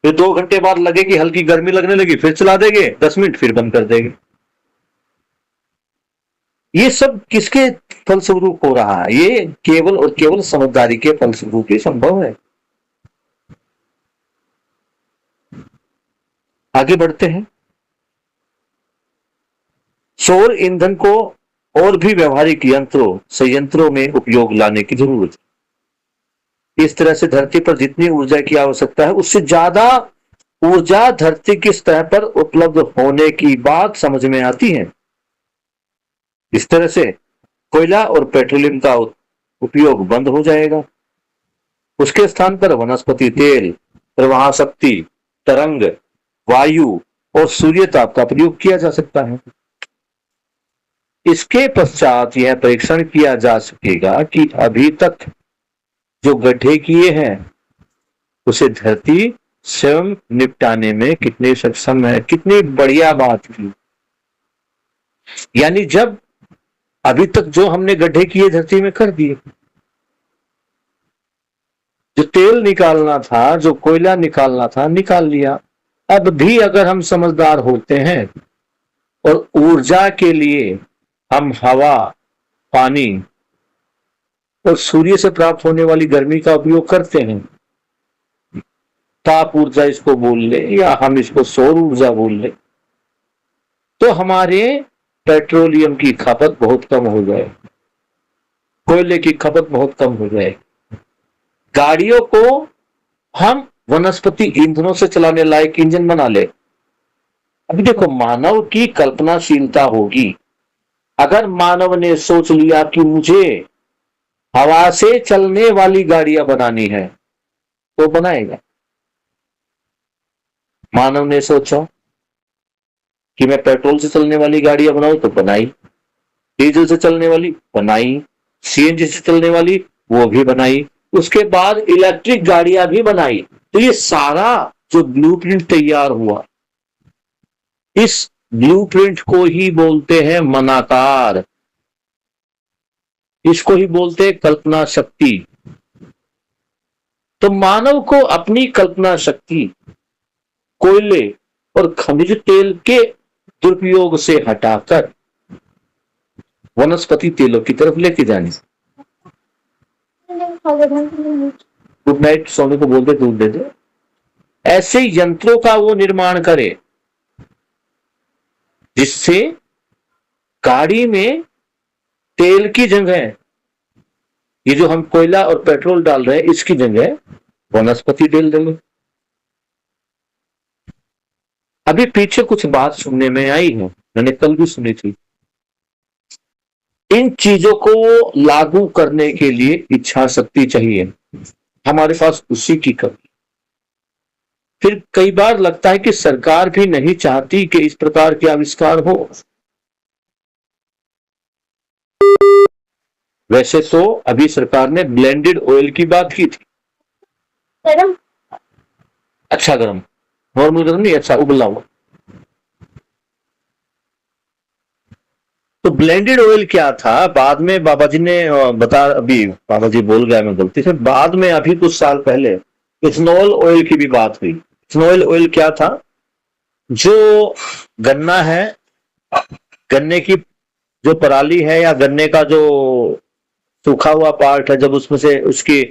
फिर 2 घंटे बाद लगेगी हल्की गर्मी लगने लगी, फिर चला देंगे 10 मिनट, फिर बंद कर देंगे। ये सब किसके फलस्वरूप हो रहा है, ये केवल और केवल समझदारी के फलस्वरूप ही संभव है। आगे बढ़ते हैं। सौर ईंधन को और भी व्यवहारिक यंत्रों, संयंत्रों में उपयोग लाने की जरूरत है। इस तरह से धरती पर जितनी ऊर्जा की आवश्यकता है, उससे ज्यादा ऊर्जा धरती की सतह पर उपलब्ध होने की बात समझ में आती है। इस तरह से कोयला और पेट्रोलियम का उपयोग बंद हो जाएगा, उसके स्थान पर वनस्पति तेल, प्रवाह शक्ति, तरंग, वायु और सूर्य ताप का प्रयोग किया जा सकता है। इसके पश्चात यह परीक्षण किया जा सकेगा कि अभी तक जो गड्ढे किए हैं उसे धरती स्वयं निपटाने में कितने सक्षम है। कितनी बढ़िया बात की, यानी जब अभी तक जो हमने गड्ढे किए धरती में कर दिए, जो तेल निकालना था, जो कोयला निकालना था, निकाल लिया। अब भी अगर हम समझदार होते हैं और ऊर्जा के लिए हम हवा, पानी और सूर्य से प्राप्त होने वाली गर्मी का उपयोग करते हैं, ताप ऊर्जा इसको बोल ले या हम इसको सौर ऊर्जा बोल ले, तो हमारे पेट्रोलियम की खपत बहुत कम हो जाए, कोयले की खपत बहुत कम हो जाए। गाड़ियों को हम वनस्पति ईंधनों से चलाने लायक इंजन बना ले। अभी देखो, मानव की कल्पनाशीलता होगी। अगर मानव ने सोच लिया कि मुझे हवा से चलने वाली गाड़ियां बनानी है, तो बनाएगा। मानव ने सोचा कि मैं पेट्रोल से चलने वाली गाड़ियां बनाऊं, तो बनाई। डीजल से चलने वाली बनाई, सीएनजी से चलने वाली वो भी बनाई, उसके बाद इलेक्ट्रिक गाड़ियां भी बनाई। तो ये सारा जो ब्लूप्रिंट तैयार हुआ, इस ब्लूप्रिंट को ही बोलते हैं मनाकार, इसको ही बोलते हैं कल्पना शक्ति। तो मानव को अपनी कल्पना शक्ति कोयले और खनिज तेल के दुरुपयोग से हटाकर वनस्पति तेलों की तरफ लेके जाने। गुड नाइट सोने को बोलते दूध दे दे। ऐसे यंत्रों का वो निर्माण करे जिससे गाड़ी में तेल की जगह, ये जो हम कोयला और पेट्रोल डाल रहे हैं, इसकी जगह वनस्पति तेल डालो। अभी पीछे कुछ बात सुनने में आई है, मैंने कल भी सुनी थी। इन चीजों को लागू करने के लिए इच्छा शक्ति चाहिए, हमारे पास उसी की कमी। फिर कई बार लगता है कि सरकार भी नहीं चाहती कि इस प्रकार के आविष्कार हो। वैसे तो अभी सरकार ने ब्लेंडेड ऑयल की बात की थी। गरम? अच्छा गरम, नॉर्मल गरम नहीं, अच्छा उबला हुआ। तो ब्लेंडेड ऑयल क्या था, बाद में बाबा जी ने अभी बाबा जी बोल गया मैं गलती से, बाद में अभी कुछ साल पहले इथेनॉल ऑयल की भी बात हुई। इथेनॉल ऑयल क्या था, जो गन्ना है, गन्ने की जो पराली है या गन्ने का जो सूखा हुआ पार्ट है, जब उसमें से उसकी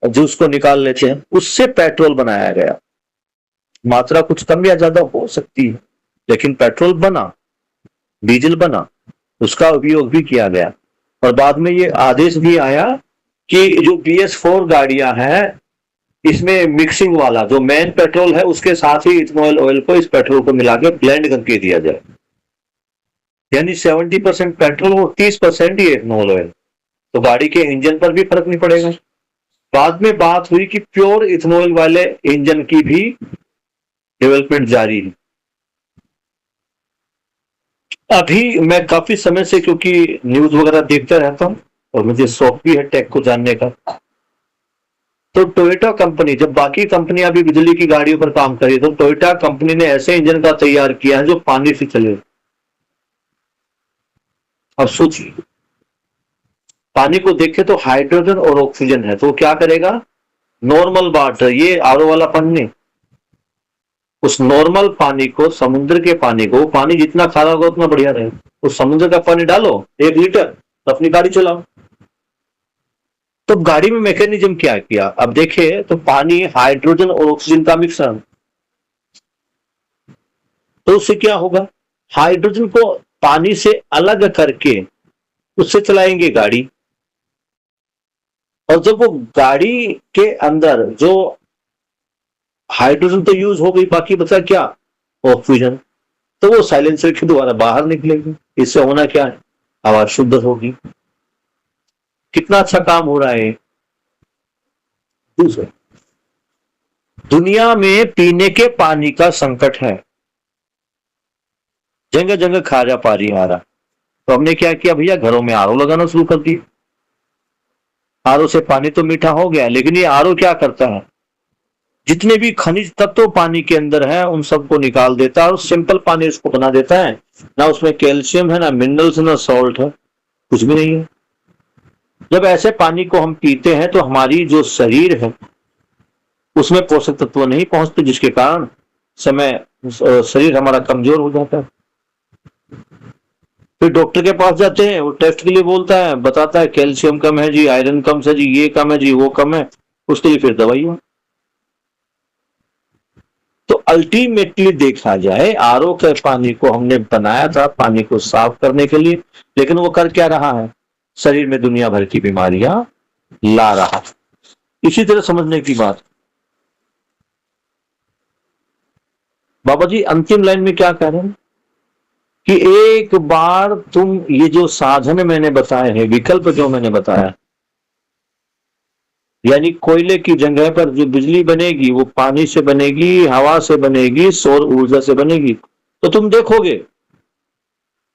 जूस को निकाल लेते हैं, उससे पेट्रोल बनाया गया। मात्रा कुछ कम या ज्यादा हो सकती है, लेकिन पेट्रोल बना, डीजल बना, उसका उपयोग भी किया गया। और बाद में ये आदेश भी आया कि जो BS4 गाड़ियां हैं, इसमें मिक्सिंग वाला जो मेन पेट्रोल है उसके साथ ही इथेनॉल ऑयल को, इस पेट्रोल को मिला के ब्लेंड करके दिया जाए, यानी 70% पेट्रोल और 30% ही इथेनॉल ऑयल। तो गाड़ी के इंजन पर भी फर्क नहीं पड़ेगा। बाद में बात हुई कि प्योर इथेनॉल वाले इंजन की भी डेवलपमेंट जारी है। अभी मैं काफी समय से, क्योंकि न्यूज वगैरह देखता रहता हूं और मुझे शौक भी है टेक को जानने का, तो टोयोटा कंपनी, जब बाकी कंपनियां भी बिजली की गाड़ियों पर काम करी, तो टोयोटा कंपनी ने ऐसे इंजन का तैयार किया है जो पानी से चले। अब सोचिए, पानी को देखे तो हाइड्रोजन और ऑक्सीजन है, तो क्या करेगा, नॉर्मल वाटर, ये आरओ वाला पानी नहीं, उस नॉर्मल पानी को, समुद्र के पानी को, पानी जितना खारा होगा उतना बढ़िया रहेगा, उस समुद्र का पानी डालो 1 लीटर, तो अपनी गाड़ी चलाओ। तो गाड़ी में मैकेनिज्म क्या किया, अब देखिए, तो पानी, हाइड्रोजन और ऑक्सीजन का मिश्रण, तो उससे क्या होगा, हाइड्रोजन को पानी से अलग करके उससे चलाएंगे गाड़ी, और जब वो गाड़ी के अंदर जो हाइड्रोजन तो यूज हो गई, बाकी बचा क्या, ऑक्सीजन, तो वो साइलेंसर के द्वारा बाहर निकलेगी। इससे होना क्या है, आवाज शुद्ध होगी। कितना अच्छा काम हो रहा है। दूसरा, दुनिया में पीने के पानी का संकट है, जगह जगह खारा पानी आ रहा, तो हमने क्या किया भैया, घरों में आरओ लगाना शुरू कर दिया। आरओ से पानी तो मीठा हो गया, लेकिन ये आरओ क्या करता है, जितने भी खनिज तत्व पानी के अंदर है उन सबको निकाल देता है और सिंपल पानी उसको बना देता है। ना उसमें कैल्शियम है, ना मिनरल्स, ना सॉल्ट है, कुछ भी नहीं है। जब ऐसे पानी को हम पीते हैं तो हमारी जो शरीर है उसमें पोषक तत्व नहीं पहुंचते, जिसके कारण शरीर हमारा कमजोर हो जाता है। फिर डॉक्टर के पास जाते हैं, वो टेस्ट के लिए बोलता है, बताता है कैल्शियम कम है जी, आयरन कम है जी, ये कम है जी, वो कम है, उसके लिए फिर दवाई हो। तो अल्टीमेटली देखा जाए, आरओ के पानी को हमने बनाया था पानी को साफ करने के लिए, लेकिन वो कर क्या रहा है, शरीर में दुनिया भर की बीमारियां ला रहा है। इसी तरह समझने की बात। बाबा जी अंतिम लाइन में क्या कह रहे हैं कि एक बार तुम ये जो साधन मैंने बताए हैं, विकल्प जो मैंने बताया, यानी कोयले की जगह पर जो बिजली बनेगी वो पानी से बनेगी, हवा से बनेगी, सौर ऊर्जा से बनेगी, तो तुम देखोगे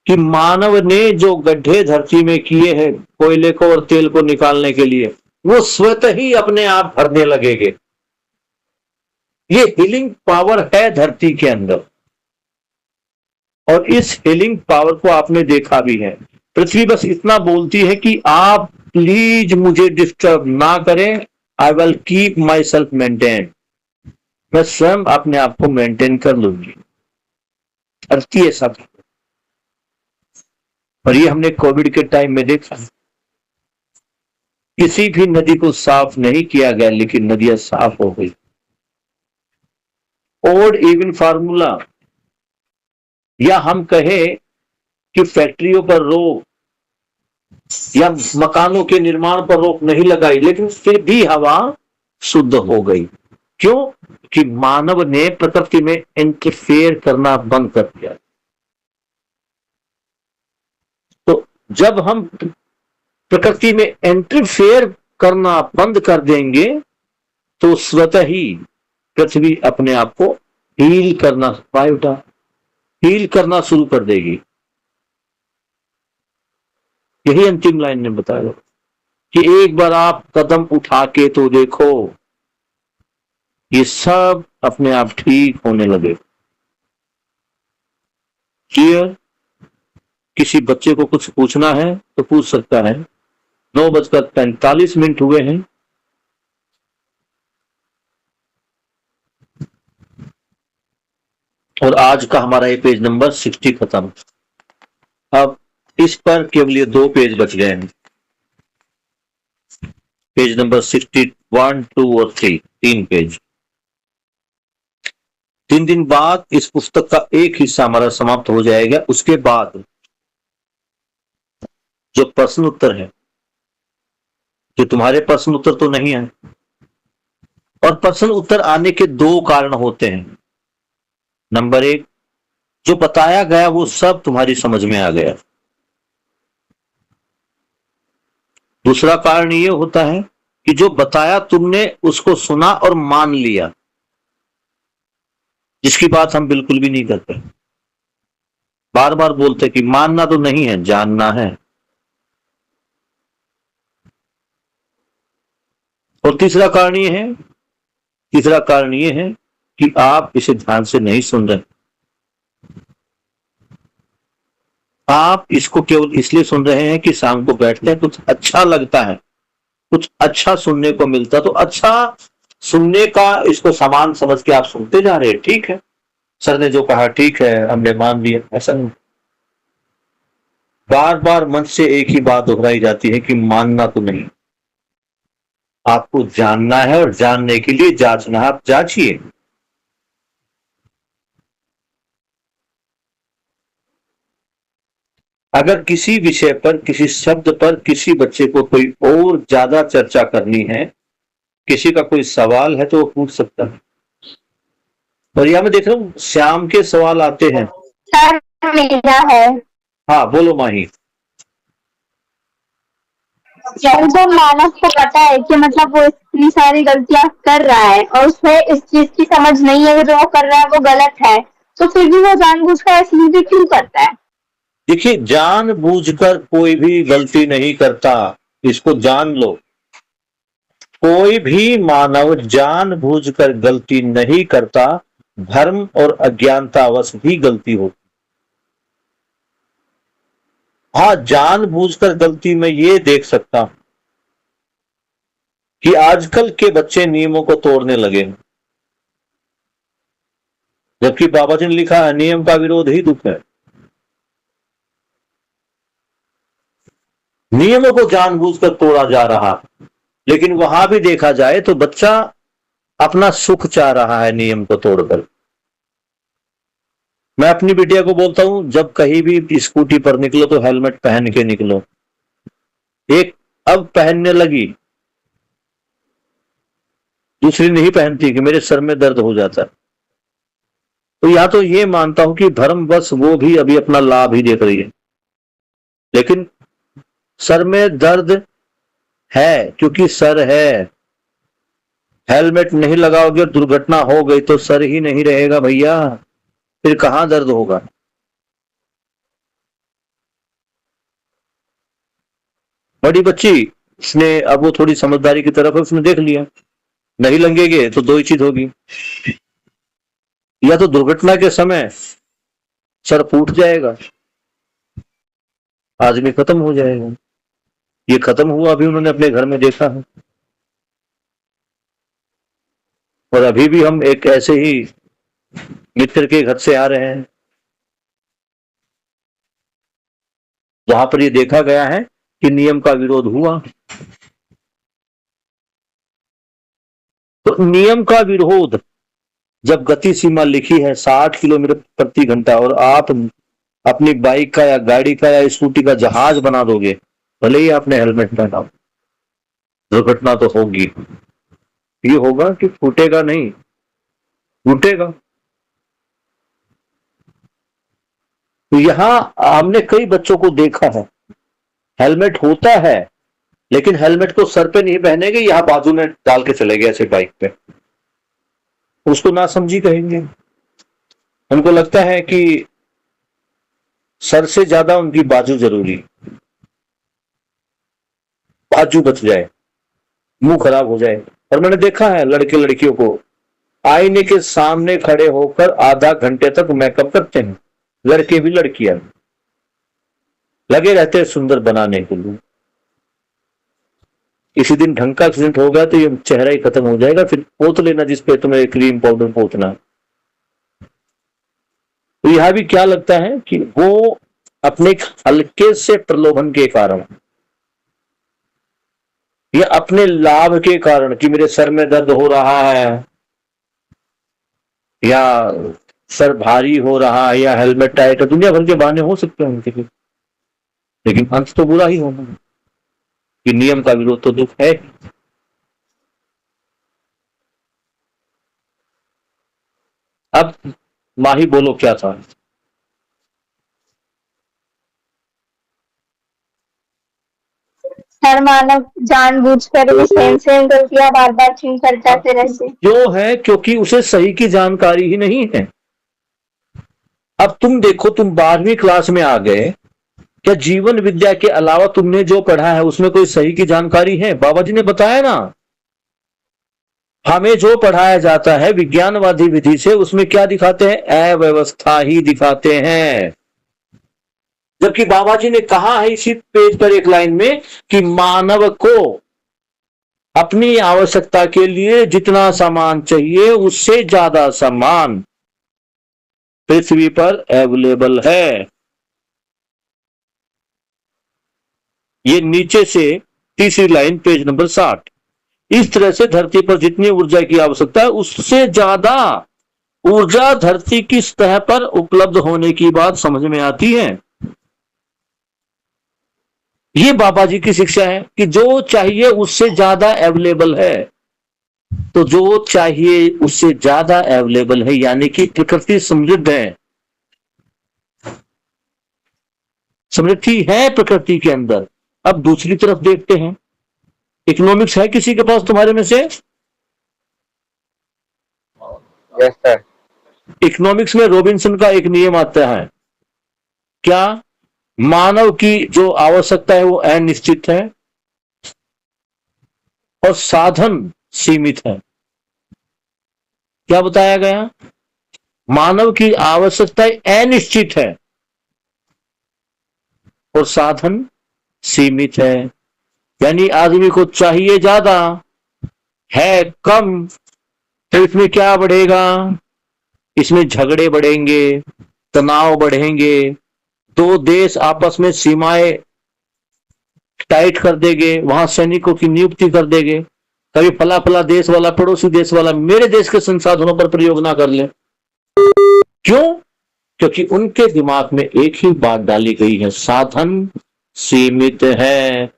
कि मानव ने जो गड्ढे धरती में किए हैं कोयले को और तेल को निकालने के लिए, वो स्वतः ही अपने आप भरने लगेंगे। ये हीलिंग पावर है धरती के अंदर, और इस हीलिंग पावर को आपने देखा भी है। पृथ्वी बस इतना बोलती है कि आप प्लीज मुझे डिस्टर्ब ना करें, I will keep my self maintain, मैं स्वयं अपने आप को मेंटेन कर लूंगी। धरती है सब। और ये हमने कोविड के टाइम में देखा, किसी भी नदी को साफ नहीं किया गया लेकिन नदियां साफ हो गई। ओड इवन फार्मूला, या हम कहे कि फैक्ट्रियों पर रोक या मकानों के निर्माण पर रोक नहीं लगाई, लेकिन फिर भी हवा शुद्ध हो गई। क्यों? कि मानव ने प्रकृति में इंटरफेयर करना बंद कर दिया। तो जब हम प्रकृति में इंटरफेयर करना बंद कर देंगे तो स्वतः ही पृथ्वी अपने आप को हील करना, बायोटा हील करना शुरू कर देगी। यही अंतिम लाइन ने बताया कि एक बार आप कदम उठा के तो देखो, ये सब अपने आप ठीक होने लगे। क्लियर? किसी बच्चे को कुछ पूछना है तो पूछ सकता है। 9:45 हुए हैं। और आज का हमारा ये पेज नंबर 60 खत्म। अब इस पर केवल ये 2 पेज बच गए हैं। पेज नंबर 61, 2 और 3 पेज। 3 दिन बाद इस पुस्तक का एक हिस्सा हमारा समाप्त हो जाएगा। उसके बाद जो प्रश्न उत्तर है, जो तुम्हारे प्रश्न उत्तर तो नहीं है, और प्रश्न उत्तर आने के 2 कारण होते हैं। नंबर 1, जो बताया गया वो सब तुम्हारी समझ में आ गया। दूसरा कारण ये होता है कि जो बताया तुमने उसको सुना और मान लिया, जिसकी बात हम बिल्कुल भी नहीं करते। बार बार बोलते कि मानना तो नहीं है, जानना है। और तीसरा कारण ये है कि आप इसे ध्यान से नहीं सुन रहे। आप इसको केवल इसलिए सुन रहे हैं कि शाम को बैठते हैं, कुछ अच्छा लगता है, कुछ अच्छा सुनने को मिलता, तो अच्छा सुनने का इसको सामान समझ के आप सुनते जा रहे हैं। ठीक है, सर ने जो कहा ठीक है, हमने मान लिया, ऐसा नहीं। बार बार मन से एक ही बात दोहराई जाती है कि मानना तो नहीं, आपको जानना है, और जानने के लिए जांचना। आप जांचिए। अगर किसी विषय पर, किसी शब्द पर किसी बच्चे को कोई और ज्यादा चर्चा करनी है, किसी का कोई सवाल है, तो वो पूछ सकता है। और यहां मैं देख रहा हूं श्याम के सवाल आते हैं। सर मेरा है। हाँ बोलो माही। जो मानव को पता है कि मतलब वो इतनी सारी गलतियां कर रहा है और उसमें इस चीज की समझ नहीं है कि जो वो कर रहा है वो गलत है, तो फिर भी वो जानबूझकर ऐसी चीजें क्यों करता है? देखिए, जानबूझकर कोई भी गलती नहीं करता, इसको जान लो। कोई भी मानव जानबूझकर गलती नहीं करता, धर्म और अज्ञानतावश ही गलती होती। हाँ, जानबूझकर गलती में ये देख सकता हूं कि आजकल के बच्चे नियमों को तोड़ने लगे, जबकि बाबा जी ने लिखा है नियम का विरोध ही दुख है। नियमों को जानबूझकर तोड़ा जा रहा, लेकिन वहां भी देखा जाए तो बच्चा अपना सुख चाह रहा है नियम को तोड़कर। मैं अपनी बिटिया को बोलता हूं, जब कहीं भी स्कूटी पर निकलो तो हेलमेट पहन के निकलो। एक अब पहनने लगी, दूसरी नहीं पहनती कि मेरे सर में दर्द हो जाता। तो या तो ये मानता हूं कि धर्म बस वो भी अभी अपना लाभ ही देख रही है, लेकिन सर में दर्द है क्योंकि सर है। हेलमेट नहीं लगाओगे और दुर्घटना हो गई तो सर ही नहीं रहेगा भैया, फिर कहां दर्द होगा। बड़ी बच्ची, उसने अब वो थोड़ी समझदारी की तरफ है, उसने देख लिया नहीं लगेंगे तो दो ही चीज होगी, या तो दुर्घटना के समय सर फूट जाएगा, आदमी खत्म हो जाएगा। ये खत्म हुआ अभी उन्होंने अपने घर में देखा है। और अभी भी हम एक ऐसे ही मित्र के घर से आ रहे हैं जहां पर ये देखा गया है कि नियम का विरोध हुआ। तो नियम का विरोध, जब गति सीमा लिखी है 60 किलोमीटर प्रति घंटा और आप अपनी बाइक का या गाड़ी का या स्कूटी का जहाज बना दोगे, भले ही आपने हेलमेट पहना हो, दुर्घटना तो होगी। ये होगा कि फूटेगा नहीं, फूटेगा। तो यहां हमने कई बच्चों को देखा है, हेलमेट होता है लेकिन हेलमेट को सर पे नहीं पहनेंगे, यहां बाजू में डाल के चले गए ऐसे बाइक पे, उसको ना समझी कहेंगे। उनको लगता है कि सर से ज्यादा उनकी बाजू जरूरी, बाजू बच जाए, मुंह खराब हो जाए। और मैंने देखा है लड़के लड़कियों को आईने के सामने खड़े होकर आधा घंटे तक मेकअप करते हैं, लड़के भी लड़कियां भी लगे रहते हैं सुंदर बनाने के लिए। इसी दिन ढंग का एक्सीडेंट हो गया तो ये चेहरा ही खत्म हो जाएगा, फिर पोत लेना जिसपे तुम्हें क्रीम पाउडर पोतना। तो यहां भी क्या लगता है कि वो अपने हल्के से प्रलोभन के कारण या अपने लाभ के कारण कि मेरे सर में दर्द हो रहा है या सर भारी हो रहा है या हेलमेट टाइट है, दुनिया भर के बहाने हो सकते हैं उनके लिए, लेकिन अंत तो बुरा ही होना है कि नियम का विरोध तो दुख है। अब माही बोलो क्या था? हर मानव जानबूझकर भी सेम गलतियां बार बार क्यों कर जाते रहते? जो है क्योंकि उसे सही की जानकारी ही नहीं है। अब तुम देखो, तुम 12वीं क्लास में आ गए, क्या जीवन विद्या के अलावा तुमने जो पढ़ा है उसमें कोई सही की जानकारी है? बाबा जी ने बताया ना, हमें जो पढ़ाया जाता है विज्ञानवादी विधि से, उसमें क्या दिखाते हैं? अव्यवस्था ही दिखाते हैं। जबकि बाबा जी ने कहा है इसी पेज पर एक लाइन में कि मानव को अपनी आवश्यकता के लिए जितना सामान चाहिए उससे ज्यादा सामान पृथ्वी पर अवेलेबल है। ये नीचे से तीसरी लाइन, पेज नंबर 60। इस तरह से धरती पर जितनी ऊर्जा की आवश्यकता है उससे ज्यादा ऊर्जा धरती की सतह पर उपलब्ध होने की बात समझ में आती है। ये बाबा जी की शिक्षा है कि जो चाहिए उससे ज्यादा अवेलेबल है। तो जो चाहिए उससे ज्यादा अवेलेबल है, यानी कि प्रकृति समृद्ध है, समृद्धि है प्रकृति के अंदर। अब दूसरी तरफ देखते हैं, इकोनॉमिक्स है किसी के पास तुम्हारे में से? Yes sir. इकोनॉमिक्स में रॉबिन्सन का एक नियम आता है, क्या? मानव की जो आवश्यकता है वो अनिश्चित है और साधन सीमित है। क्या बताया गया? मानव की आवश्यकता अनिश्चित है और साधन सीमित है, यानी आदमी को चाहिए ज्यादा, है कम, तो इसमें क्या बढ़ेगा? इसमें झगड़े बढ़ेंगे, तनाव बढ़ेंगे, दो देश आपस में सीमाएं टाइट कर देंगे, वहां सैनिकों की नियुक्ति कर देंगे, कभी फला फला देश वाला पड़ोसी देश वाला मेरे देश के संसाधनों पर प्रयोग ना कर ले। क्यों? क्योंकि उनके दिमाग में एक ही बात डाली गई है, साधन सीमित है,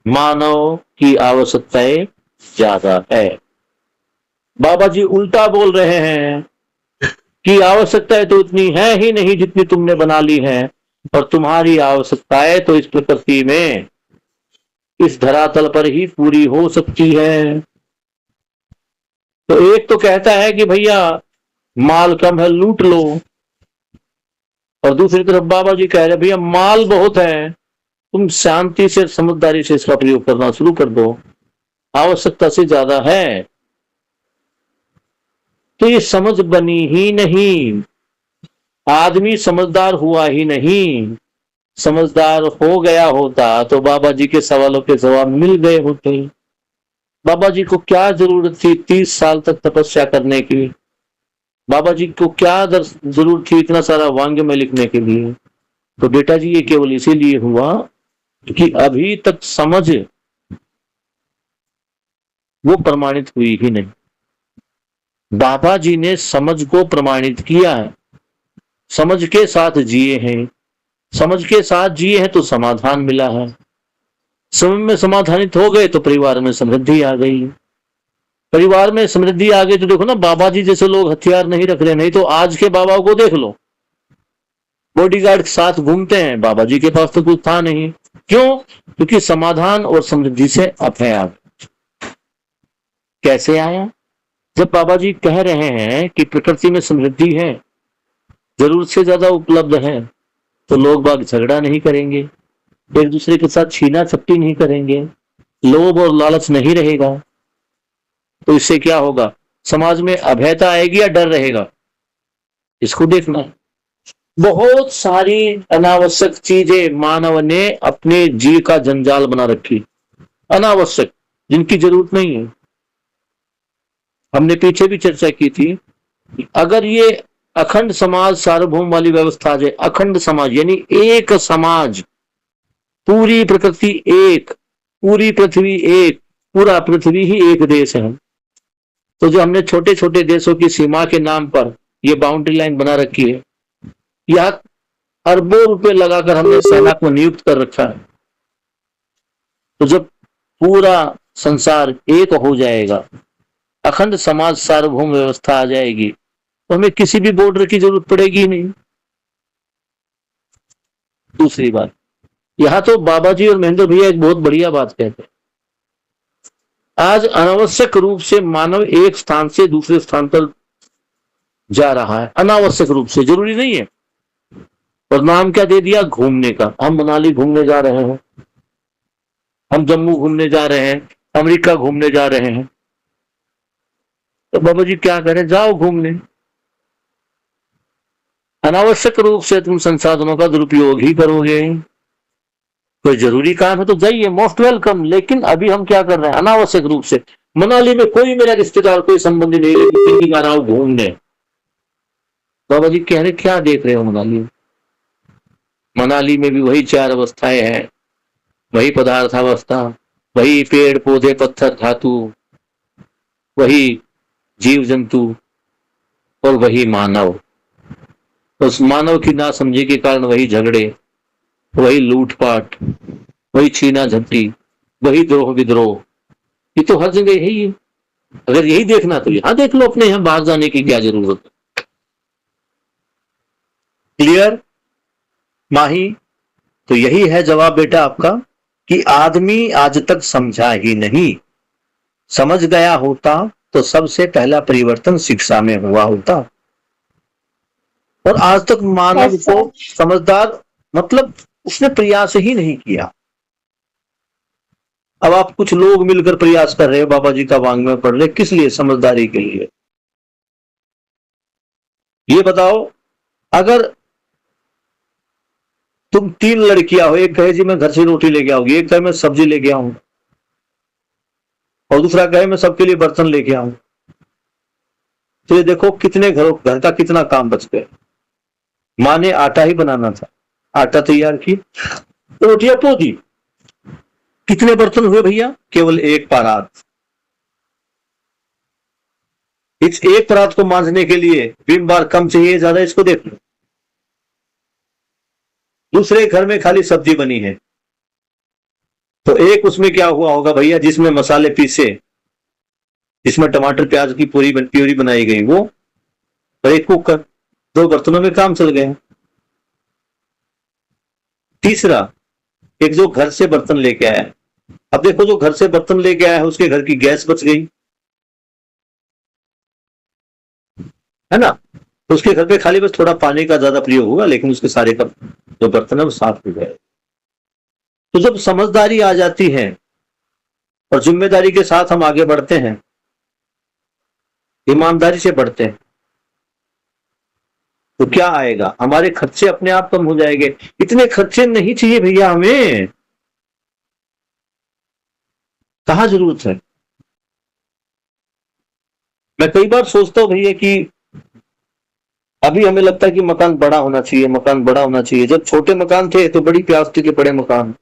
मानव की आवश्यकताएं ज्यादा है। बाबा जी उल्टा बोल रहे हैं कि आवश्यकताएं तो उतनी है ही नहीं जितनी तुमने बना ली है, और तुम्हारी आवश्यकताएं तो इस प्रकृति में, इस धरातल पर ही पूरी हो सकती है। तो एक तो कहता है कि भैया माल कम है लूट लो, और दूसरी तरफ बाबा जी कह रहे भैया माल बहुत है तुम शांति से समझदारी से इसका प्रयोग करना शुरू कर दो। आवश्यकता से ज्यादा है तो ये समझ बनी ही नहीं, आदमी समझदार हुआ ही नहीं। समझदार हो गया होता तो बाबा जी के सवालों के जवाब मिल गए होते। बाबा जी को क्या जरूरत थी 30 साल तक तपस्या करने की? बाबा जी को क्या जरूरत थी इतना सारा वांग्य में लिखने के लिए? तो बेटा जी, ये केवल इसीलिए हुआ कि अभी तक समझ वो प्रमाणित हुई ही नहीं। बाबा जी ने समझ को प्रमाणित किया है, समझ के साथ जिए हैं, समझ के साथ जिए हैं तो समाधान मिला है। समय में समाधानित हो गए तो परिवार में समृद्धि आ गई। परिवार में समृद्धि आ गई तो देखो ना, बाबा जी जैसे लोग हथियार नहीं रख रहे। नहीं तो आज के बाबा को देख लो, बॉडीगार्ड के साथ घूमते हैं। बाबा जी के पास तो कुछ था नहीं। क्यों? क्योंकि समाधान और समृद्धि से अभय आ गया। कैसे आया? जब बाबा जी कह रहे हैं कि प्रकृति में समृद्धि है, जरूरत से ज्यादा उपलब्ध है, तो लोग बाग झगड़ा नहीं करेंगे, एक दूसरे के साथ छीना झपटी नहीं करेंगे, लोभ और लालच नहीं रहेगा। तो इससे क्या होगा? समाज में अभयता आएगी या डर रहेगा? इसको देखना। बहुत सारी अनावश्यक चीजें मानव ने अपने जीव का जंजाल बना रखी, अनावश्यक, जिनकी जरूरत नहीं है। हमने पीछे भी चर्चा की थी, अगर ये अखंड समाज सार्वभौम वाली व्यवस्था है, अखंड समाज यानी एक समाज, पूरी प्रकृति एक, पूरी पृथ्वी एक, पूरा पृथ्वी ही एक देश है। तो जो हमने छोटे छोटे देशों की सीमा के नाम पर ये बाउंड्री लाइन बना रखी है, यह अरबों रुपए लगाकर हमने सेना को नियुक्त कर रखा है। तो जब पूरा संसार एक हो जाएगा, अखंड समाज सार्वभौम व्यवस्था आ जाएगी, तो हमें किसी भी बॉर्डर की जरूरत पड़ेगी ही नहीं। दूसरी बात, यहां तो बाबा जी और महेंद्र भैया एक बहुत बढ़िया बात कहते हैं। आज अनावश्यक रूप से मानव एक स्थान से दूसरे स्थान पर जा रहा है, अनावश्यक रूप से, जरूरी नहीं है। और नाम क्या दे दिया? घूमने का। हम मनाली घूमने जा रहे हैं, हम जम्मू घूमने जा रहे हैं, अमेरिका घूमने जा रहे हैं। तो बाबा जी क्या करें? जाओ घूमने। अनावश्यक रूप से तुम संसाधनों का दुरुपयोग ही करोगे। कोई जरूरी काम है तो जाइए, मोस्ट वेलकम। लेकिन अभी हम क्या कर रहे हैं? अनावश्यक रूप से मनाली में कोई मेरा रिश्तेदार, कोई संबंधी नहीं, लेकिन आ रहा हूं घूमने। बाबा जी कह रहे क्या देख रहे हो मनाली में? मनाली में भी वही 4 अवस्थाएं हैं, वही पदार्थावस्था, वही पेड़ पौधे पत्थर धातु, वही जीव जंतु और वही मानव। उस मानव की नासमझी के कारण वही झगड़े, वही लूटपाट, वही छीना झपटी, वही द्रोह विद्रोह। ये तो हर जगह यही है। अगर यही देखना तो यहां देख लो, अपने यहां बाहर जाने की क्या जरूरत है? क्लियर माही? तो यही है जवाब बेटा आपका, कि आदमी आज तक समझा ही नहीं। समझ गया होता तो सबसे पहला परिवर्तन शिक्षा में हुआ होता। और आज तक मानव को समझदार मतलब उसने प्रयास ही नहीं किया। अब आप कुछ लोग मिलकर प्रयास कर रहे हो, बाबा जी का वांग्मय पढ़ रहे, किस लिए? समझदारी के लिए। ये बताओ, अगर तुम 3 लड़कियां हो, एक कहे जी मैं घर से रोटी लेके आऊंगी, एक कहे मैं सब्जी लेके आऊंगा, और दूसरा कहे मैं सबके लिए बर्तन लेके आऊंगा, तो ये देखो कितने घर का कितना काम बच गया। माँ ने आटा ही बनाना था, आटा तैयार की, रोटियां पोती, कितने बर्तन हुए भैया? केवल एक परात। इस एक परात को मांजने के लिए विम बार कम चाहिए, ज्यादा? इसको देख लो। दूसरे घर में खाली सब्जी बनी है, तो एक उसमें क्या हुआ होगा भैया, जिसमें मसाले पीसे, जिसमें टमाटर प्याज की प्यूरी बनाई गई, वो, और एक कुकर, 2 बर्तनों में काम चल गया। तीसरा, एक जो घर से बर्तन लेके आया, अब देखो जो घर से बर्तन लेके आया है उसके घर की गैस बच गई, है ना? तो उसके घर पे खाली बस थोड़ा पानी का ज्यादा प्रयोग होगा, लेकिन उसके सारे का जो बर्तन है वो साफ हो गए। तो जब समझदारी आ जाती है और जिम्मेदारी के साथ हम आगे बढ़ते हैं, ईमानदारी से बढ़ते हैं, तो क्या आएगा? हमारे खर्चे अपने आप कम हो जाएंगे। इतने खर्चे नहीं चाहिए भैया, हमें कहाँ जरूरत है। मैं कई बार सोचता हूं भैया कि अभी हमें लगता है कि मकान बड़ा होना चाहिए, मकान बड़ा होना चाहिए। जब छोटे मकान थे तो बड़ी प्यास थी कि बड़े मकान,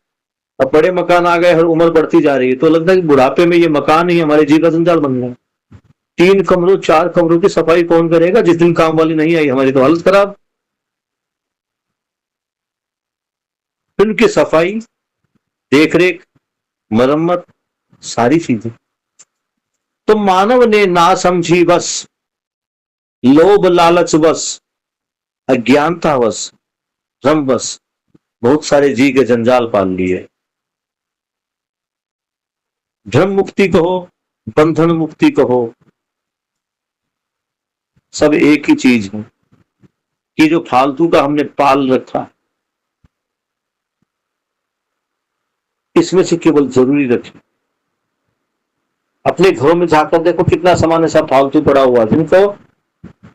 अब बड़े मकान आ गए, हर उम्र बढ़ती जा रही है, तो लगता है कि बुढ़ापे में ये मकान ही हमारे जीवन का जंजाल बन गया। 3 कमरों 4 कमरों की सफाई कौन करेगा? जिस दिन काम वाली नहीं आई हमारी तो हालत खराब। फिर उनकी सफाई, देखरेख, मरम्मत, सारी चीजें। तो मानव ने ना समझी बस, लोभ लालच बस, अज्ञानता बस, भ्रम बस, बहुत सारे जी के जंजाल पाल लिए। भ्रम मुक्ति कहो, बंधन मुक्ति कहो, सब एक ही चीज है कि जो फालतू का हमने पाल रखा, इसमें से केवल जरूरी रखें। अपने घरों में जाकर देखो कितना सामान ऐसा फालतू पड़ा हुआ, जिनको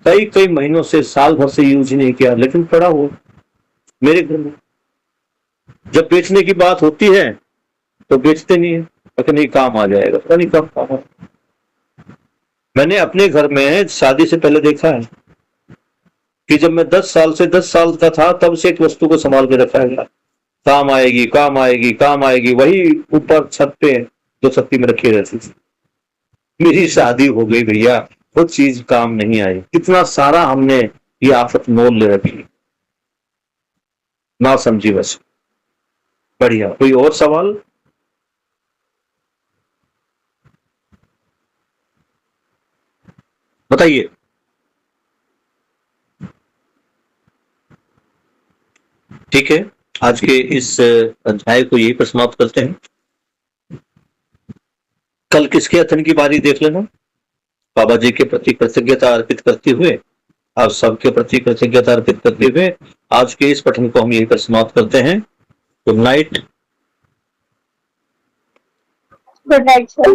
कई कई महीनों से, साल भर से यूज नहीं किया, लेकिन पड़ा हुआ मेरे घर में। जब बेचने की बात होती है तो बेचते नहीं है, लेकिन नहीं काम आ जाएगा, पता नहीं कब काम। मैंने अपने घर में शादी से पहले देखा है कि जब मैं 10 साल का था तब से एक वस्तु को संभाल के रखा गया, काम आएगी काम आएगी काम आएगी, वही ऊपर छत पे जो छत्ती में रखी रहती थी। मेरी शादी हो गई भैया, वो चीज काम नहीं आई। कितना सारा हमने ये आफत मोल ले रखी, ना समझी बस। बढ़िया, कोई और सवाल? बताइए। ठीक है, आज के इस अध्याय को यही पर समाप्त करते हैं। कल किसके अथन की बारी देख लेना। बाबा जी के प्रति कृतज्ञता अर्पित करते हुए, आप सबके प्रति कृतज्ञता अर्पित करते हुए आज के इस पठन को हम यहीं पर समाप्त करते हैं। Good night. Good night sir.